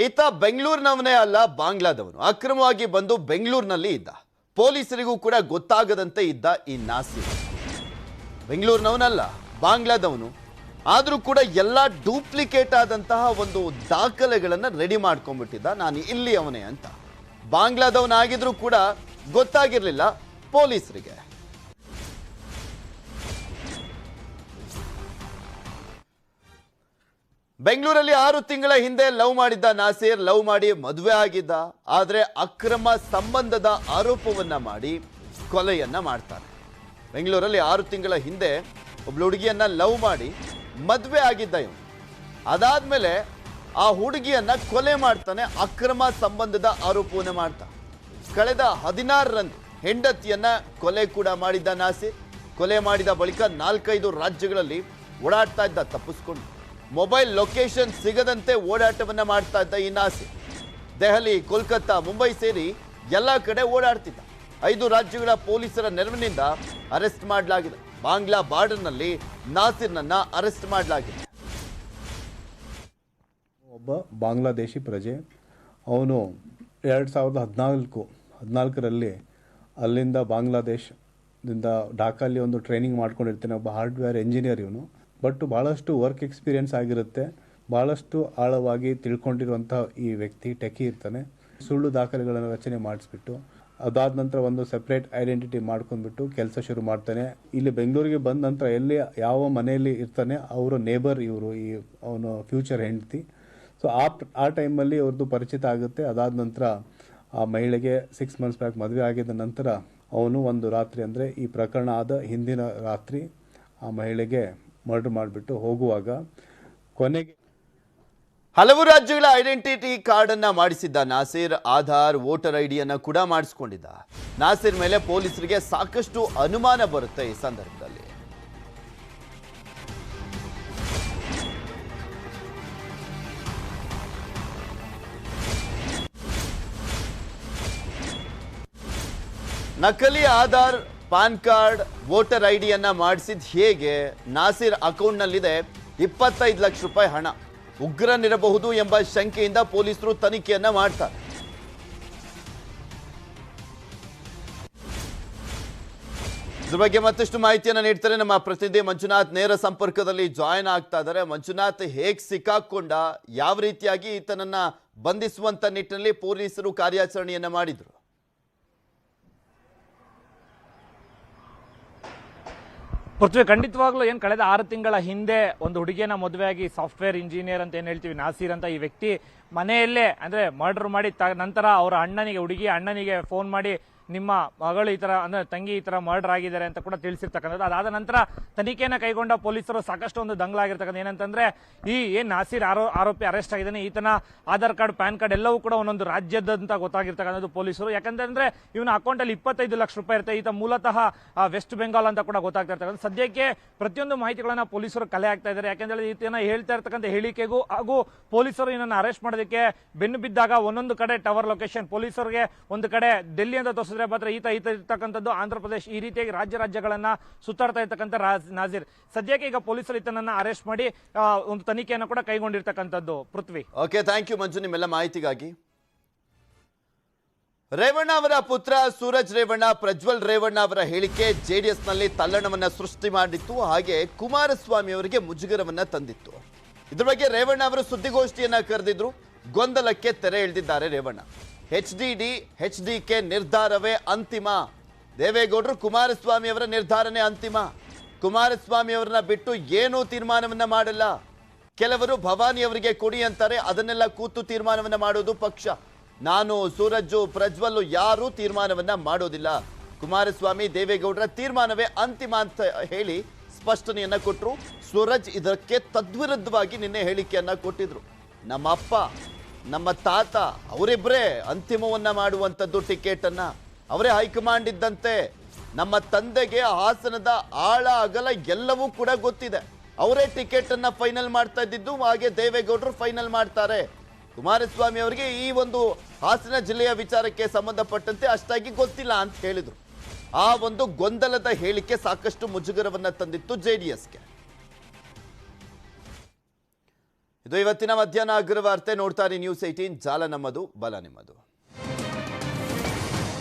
ಈತ ಬೆಂಗಳೂರಿನವನೇ ಅಲ್ಲ, ಬಾಂಗ್ಲಾದವನು. ಅಕ್ರಮವಾಗಿ ಬಂದು ಬೆಂಗಳೂರಿನಲ್ಲಿ ಇದ್ದ. ಪೊಲೀಸರಿಗೂ ಕೂಡ ಗೊತ್ತಾಗದಂತೆ ಇದ್ದ ಈ ನಾಸಿರ್. ಬೆಂಗಳೂರಿನವನಲ್ಲ, ಬಾಂಗ್ಲಾದವನು. ಆದರೂ ಕೂಡ ಎಲ್ಲ ಡೂಪ್ಲಿಕೇಟ್ ಆದಂತಹ ಒಂದು ದಾಖಲೆಗಳನ್ನು ರೆಡಿ ಮಾಡ್ಕೊಂಡ್ಬಿಟ್ಟಿದ್ದ. ನಾನು ಇಲ್ಲಿ ಅವನೇ ಅಂತ. ಬಾಂಗ್ಲಾದವನಾಗಿದ್ರೂ ಕೂಡ ಗೊತ್ತಾಗಿರ್ಲಿಲ್ಲ ಪೊಲೀಸರಿಗೆ. ಬೆಂಗಳೂರಲ್ಲಿ 6 ತಿಂಗಳ ಹಿಂದೆ ಲವ್ ಮಾಡಿದ್ದ ನಾಸಿರ್. ಲವ್ ಮಾಡಿ ಮದುವೆ ಆಗಿದ್ದ. ಆದರೆ ಅಕ್ರಮ ಸಂಬಂಧದ ಆರೋಪವನ್ನ ಮಾಡಿ ಕೊಲೆಯನ್ನ ಮಾಡ್ತಾನೆ. ಬೆಂಗಳೂರಲ್ಲಿ 6 ತಿಂಗಳ ಹಿಂದೆ ಒಬ್ಳು ಹುಡುಗಿಯನ್ನ ಲವ್ ಮಾಡಿ ಮದುವೆ ಆಗಿದ್ದ ಇವನು. ಅದಾದ್ಮೇಲೆ ಆ ಹುಡುಗಿಯನ್ನ ಕೊಲೆ ಮಾಡ್ತಾನೆ. ಅಕ್ರಮ ಸಂಬಂಧದ ಆರೋಪವನ್ನ ಮಾಡ್ತಾ ಕಳೆದ 16ರಂದು ಹೆಂಡತಿಯನ್ನ ಕೊಲೆ ಕೂಡ ಮಾಡಿದ್ದ ನಾಸಿರ್. ಕೊಲೆ ಮಾಡಿದ ಬಳಿಕ 4-5 ರಾಜ್ಯಗಳಲ್ಲಿ ಓಡಾಡ್ತಾ ಇದ್ದ ತಪ್ಪಿಸ್ಕೊಂಡು. ಮೊಬೈಲ್ ಲೊಕೇಶನ್ ಸಿಗದಂತೆ ಓಡಾಟವನ್ನ ಮಾಡ್ತಾ ಇದ್ದ ಈ ನಾಸಿರ್. ದೆಹಲಿ, ಕೋಲ್ಕತ್ತಾ, ಮುಂಬೈ ಸೇರಿ ಎಲ್ಲ ಕಡೆ ಓಡಾಡ್ತಿದ್ದ. 5 ರಾಜ್ಯಗಳ ಪೊಲೀಸರ ನೆರವಿನಿಂದ ಅರೆಸ್ಟ್ ಮಾಡಲಾಗಿದೆ. ಬಾಂಗ್ಲಾ ಬಾರ್ಡರ್ನಲ್ಲಿ ನಾಸಿರ್ನನ್ನ ಅರೆಸ್ಟ್ ಮಾಡಲಾಗಿದೆ. ಒಬ್ಬ ಬಾಂಗ್ಲಾದೇಶಿ ಪ್ರಜೆ. ಅವನು 2014ರಲ್ಲಿ ಅಲ್ಲಿಂದ ಬಾಂಗ್ಲಾದೇಶದಿಂದ ಢಾಕಾಲಿ ಒಂದು ಟ್ರೈನಿಂಗ್ ಮಾಡ್ಕೊಂಡಿರ್ತಾನೆ. ಒಬ್ಬ ಹಾರ್ಡ್ವೇರ್ ಎಂಜಿನಿಯರ್ ಇವನು. ಬಟ್ ಭಾಳಷ್ಟು ವರ್ಕ್ ಎಕ್ಸ್ಪೀರಿಯನ್ಸ್ ಆಗಿರುತ್ತೆ. ಭಾಳಷ್ಟು ಆಳವಾಗಿ ತಿಳ್ಕೊಂಡಿರುವಂಥ ಈ ವ್ಯಕ್ತಿ ಟೆಕಿ ಇರ್ತಾನೆ. ಸುಳ್ಳು ದಾಖಲೆಗಳನ್ನು ರಚನೆ ಮಾಡಿಸ್ಬಿಟ್ಟು ಅದಾದ ನಂತರ ಒಂದು ಸೆಪ್ರೇಟ್ ಐಡೆಂಟಿಟಿ ಮಾಡ್ಕೊಂಡ್ಬಿಟ್ಟು ಕೆಲಸ ಶುರು ಮಾಡ್ತಾನೆ. ಇಲ್ಲಿ ಬೆಂಗಳೂರಿಗೆ ಬಂದ ನಂತರ ಎಲ್ಲಿ ಯಾವ ಮನೆಯಲ್ಲಿ ಇರ್ತಾನೆ ಅವರ ನೇಬರ್ ಇವರು, ಈ ಅವನು ಫ್ಯೂಚರ್ ಹೆಂಡತಿ. ಸೊ ಆ ಟೈಮಲ್ಲಿ ಅವ್ರದ್ದು ಪರಿಚಿತ ಆಗುತ್ತೆ. ಅದಾದ ನಂತರ ಆ ಮಹಿಳೆಗೆ 6 ಮಂತ್ಸ್ ಬ್ಯಾಕ್ ಮದುವೆ ಆಗಿದ್ದ ನಂತರ ಅವನು ಒಂದು ರಾತ್ರಿ, ಅಂದರೆ ಈ ಪ್ರಕರಣ ಆದ ಹಿಂದಿನ ರಾತ್ರಿ, ಆ ಮಹಿಳೆಗೆ ಮರ್ಡರ್ ಮಾಡಿಬಿಟ್ಟು ಹೋಗುವಾಗ ಕೊನೆಗೆ ಹಲವು ರಾಜ್ಯಗಳ ಐಡೆಂಟಿಟಿ ಕಾರ್ಡ್ ಅನ್ನ ಮಾಡಿಸಿದ್ದ ನಾಸಿರ್. ಆಧಾರ್, ವೋಟರ್ ಐಡಿಯನ್ನ ಕೂಡ ಮಾಡಿಸಿಕೊಂಡಿದ್ದ. ನಾಸಿರ್ ಮೇಲೆ ಪೊಲೀಸರಿಗೆ ಸಾಕಷ್ಟು ಅನುಮಾನ ಬರುತ್ತೆ ಈ ಸಂದರ್ಭದಲ್ಲಿ. ನಕಲಿ ಆಧಾರ್, ಪಾನ್ ಕಾರ್ಡ್, ವೋಟರ್ ಐಡಿಯನ್ನ ಮಾಡಿಸಿದ್ ಹೇಗೆ? ನಾಸಿರ್ ಅಕೌಂಟ್ನಲ್ಲಿದೆ 25 ಲಕ್ಷ ರೂಪಾಯಿ ಹಣ. ಉಗ್ರನಿರಬಹುದು ಎಂಬ ಶಂಕೆಯಿಂದ ಪೊಲೀಸರು ತನಿಖೆಯನ್ನ ಮಾಡ್ತಾರೆ. ಇದ್ರ ಬಗ್ಗೆ ಮತ್ತಷ್ಟು ಮಾಹಿತಿಯನ್ನ ನೀಡ್ತಾರೆ ನಮ್ಮ ಪ್ರತಿನಿಧಿ ಮಂಜುನಾಥ್. ನೇರ ಸಂಪರ್ಕದಲ್ಲಿ ಜಾಯಿನ್ ಆಗ್ತಾ ಇದ್ದಾರೆ. ಮಂಜುನಾಥ್, ಹೇಗ್ ಸಿಕ್ಕಾಕೊಂಡ, ಯಾವ ರೀತಿಯಾಗಿ ಈತನನ್ನ ಬಂಧಿಸುವಂತ ನಿಟ್ಟಿನಲ್ಲಿ ಪೊಲೀಸರು ಕಾರ್ಯಾಚರಣೆಯನ್ನ ಮಾಡಿದ್ರು? ಪೃಥ್ವಿ, ಖಂಡಿತವಾಗ್ಲೂ ಏನು ಕಳೆದ 6 ತಿಂಗಳ ಹಿಂದೆ ಒಂದು ಹುಡುಗಿಯನ್ನ ಮದುವೆಯಾಗಿ ಸಾಫ್ಟ್ವೇರ್ ಇಂಜಿನಿಯರ್ ಅಂತ ಏನು ಹೇಳ್ತೀವಿ ನಾಸಿರ್ ಅಂತ ಈ ವ್ಯಕ್ತಿ ಮನೆಯಲ್ಲೇ ಅಂದ್ರೆ ಮರ್ಡರ್ ಮಾಡಿ ನಂತರ ಅವರ ಹುಡುಗಿ ಅಣ್ಣನಿಗೆ ಫೋನ್ ಮಾಡಿ ನಿಮ್ಮ ಮಗಳು ಈ ತರ ಅಂದ್ರೆ ತಂಗಿ ಈ ತರ ಮರ್ಡರ್ ಆಗಿದ್ದಾರೆ ಅಂತ ಕೂಡ ತಿಳಿಸಿರ್ತಕ್ಕಂಥದ್ದು. ಅದಾದ ನಂತರ ತನಿಖೆಯನ್ನು ಕೈಗೊಂಡ ಪೊಲೀಸರು ಸಾಕಷ್ಟು ಒಂದು ದಂಗಲಾಗಿರ್ತಕ್ಕಂಥ ಏನಂತಂದ್ರೆ ಈ ಏನ್ ನಾಸಿರ್ ಆರೋಪಿ ಅರೆಸ್ಟ್ ಆಗಿದ್ದಾನೆ, ಈತನ ಆಧಾರ್ ಕಾರ್ಡ್, ಪ್ಯಾನ್ ಕಾರ್ಡ್ ಎಲ್ಲವೂ ಕೂಡ ಒಂದೊಂದು ರಾಜ್ಯದಂತ ಗೊತ್ತಾಗಿರ್ತಕ್ಕಂಥದ್ದು ಪೊಲೀಸರು. ಯಾಕಂತಂದ್ರೆ ಇವನ ಅಕೌಂಟ್ ಅಲ್ಲಿ 25 ಲಕ್ಷ ರೂಪಾಯಿ ಇರುತ್ತೆ. ಈತ ಮೂಲತಃ ವೆಸ್ಟ್ ಬೆಂಗಾಲ್ ಅಂತ ಕೂಡ ಗೊತ್ತಾಗ್ತಾ ಇರ್ತಕ್ಕಂಥ. ಸದ್ಯಕ್ಕೆ ಪ್ರತಿಯೊಂದು ಮಾಹಿತಿಗಳನ್ನ ಪೊಲೀಸರು ಕಲೆ ಆಗ್ತಾ ಇದ್ದಾರೆ. ಯಾಕಂದ್ರೆ ಈತನ ಹೇಳ್ತಾ ಇರ್ತಕ್ಕಂಥ ಹೇಳಿಕೆಗೂ ಹಾಗೂ ಪೊಲೀಸರು ಇವನನ್ನು ಅರೆಸ್ಟ್ ಮಾಡೋದಕ್ಕೆ ಬೆನ್ನು ಬಿದ್ದಾಗ ಒಂದೊಂದು ಕಡೆ ಟವರ್ ಲೊಕೇಶನ್, ಪೊಲೀಸರಿಗೆ ಒಂದು ಕಡೆ ಡೆಲ್ಲಿ ಅಂತ ತೋರಿಸಿದ್ರೆ ಮಾತ್ರ ಈತ ಇರ್ತಕ್ಕಂಥದ್ದು ಆಂಧ್ರ ಪ್ರದೇಶ, ಈ ರೀತಿಯಾಗಿ ರಾಜ್ಯಗಳನ್ನ ಸುತ್ತಾಡ್ತಾ ಇರ್ತಕ್ಕಂಥ ನಾಸಿರ್. ಸದ್ಯಕ್ಕೆ ಈಗ ಪೊಲೀಸರು ಈತನನ್ನ ಅರೆಸ್ಟ್ ಮಾಡಿ ಒಂದು ತನಿಖೆಯನ್ನು ಕೂಡ ಕೈಗೊಂಡಿರ್ತಕ್ಕಂಥದ್ದು. ಪೃಥ್ವಿ, ಓಕೆ, ಥ್ಯಾಂಕ್ ಯು ಮಂಜು ನಿಮ್ಮೆಲ್ಲ ಮಾಹಿತಿಗಾಗಿ. ರೇವಣ್ಣ ಅವರ ಪುತ್ರ ಸೂರಜ್ ರೇವಣ್ಣ, ಪ್ರಜ್ವಲ್ ರೇವಣ್ಣ ಅವರ ಹೇಳಿಕೆ ಜೆಡಿಎಸ್ನಲ್ಲಿ ತಲ್ಲಣವನ್ನ ಸೃಷ್ಟಿ ಮಾಡಿತ್ತು. ಹಾಗೆ ಕುಮಾರಸ್ವಾಮಿ ಅವರಿಗೆ ಮುಜುಗರವನ್ನ ತಂದಿತ್ತು. ಇದ್ರ ಬಗ್ಗೆ ರೇವಣ್ಣ ಅವರು ಸುದ್ದಿಗೋಷ್ಠಿಯನ್ನ ಕರೆದಿದ್ರು. ಗೊಂದಲಕ್ಕೆ ತೆರೆ ಎಳೆದಿದ್ದಾರೆ ರೇವಣ್ಣ. HDD HDK ನಿರ್ಧಾರವೇ ಅಂತಿಮ. ದೇವೇಗೌಡರು ಕುಮಾರಸ್ವಾಮಿ ಅವರ ನಿರ್ಧಾರನೇ ಅಂತಿಮ. ಕುಮಾರಸ್ವಾಮಿ ಅವರನ್ನ ಬಿಟ್ಟು ಏನೂ ತೀರ್ಮಾನವನ್ನ ಮಾಡಲ್ಲ. ಕೆಲವರು ಭವಾನಿ ಅವರಿಗೆ ಕೊಡಿ ಅಂತಾರೆ, ಅದನ್ನೆಲ್ಲ ಕೂತು ತೀರ್ಮಾನವನ್ನ ಮಾಡೋದು ಪಕ್ಷ. ನಾನು, ಸೂರಜ್, ಪ್ರಜ್ವಲ್ ಯಾರೂ ತೀರ್ಮಾನವನ್ನ ಮಾಡೋದಿಲ್ಲ. ಕುಮಾರಸ್ವಾಮಿ, ದೇವೇಗೌಡರ ತೀರ್ಮಾನವೇ ಅಂತಿಮ ಅಂತ ಹೇಳಿ ಸ್ಪಷ್ಟನೆಯನ್ನ ಕೊಟ್ಟರು. ಸೂರಜ್ ಇದಕ್ಕೆ ತದ್ವಿರುದ್ಧವಾಗಿ ನಿನ್ನೆ ಹೇಳಿಕೆಯನ್ನ ಕೊಟ್ಟಿದ್ರು. ನಮ್ಮ ಅಪ್ಪ, ನಮ್ಮ ತಾತ ಅವರಿಬ್ಬರೇ ಅಂತಿಮವನ್ನ ಮಾಡುವಂಥದ್ದು ಟಿಕೆಟ್ ಅನ್ನ. ಅವರೇ ಹೈಕಮಾಂಡ್ ಇದ್ದಂತೆ. ನಮ್ಮ ತಂದೆಗೆ ಹಾಸನದ ಆಳ ಅಗಲ ಎಲ್ಲವೂ ಕೂಡ ಗೊತ್ತಿದೆ. ಅವರೇ ಟಿಕೆಟ್ ಅನ್ನ ಫೈನಲ್ ಮಾಡ್ತಾ ಇದ್ದಿದ್ದು, ಹಾಗೆ ದೇವೇಗೌಡರು ಫೈನಲ್ ಮಾಡ್ತಾರೆ. ಕುಮಾರಸ್ವಾಮಿ ಅವರಿಗೆ ಈ ಒಂದು ಹಾಸನ ಜಿಲ್ಲೆಯ ವಿಚಾರಕ್ಕೆ ಸಂಬಂಧಪಟ್ಟಂತೆ ಅಷ್ಟಾಗಿ ಗೊತ್ತಿಲ್ಲ ಅಂತ ಹೇಳಿದ್ರು. ಆ ಒಂದು ಗೊಂದಲದ ಹೇಳಿಕೆ ಸಾಕಷ್ಟು ಮುಜುಗರವನ್ನ ತಂದಿತ್ತು ಜೆಡಿಎಸ್ಗೆ. ಇದು ಇವತ್ತಿನ ಮಧ್ಯಾಹ್ನ ಅಗ್ರವಾರ್ತೆ. ನೋಡ್ತಾರೆ ನ್ಯೂಸ್ 18, ಜಾಲ ನಮ್ಮದು, ಬಲ ನಿಮ್ಮದು.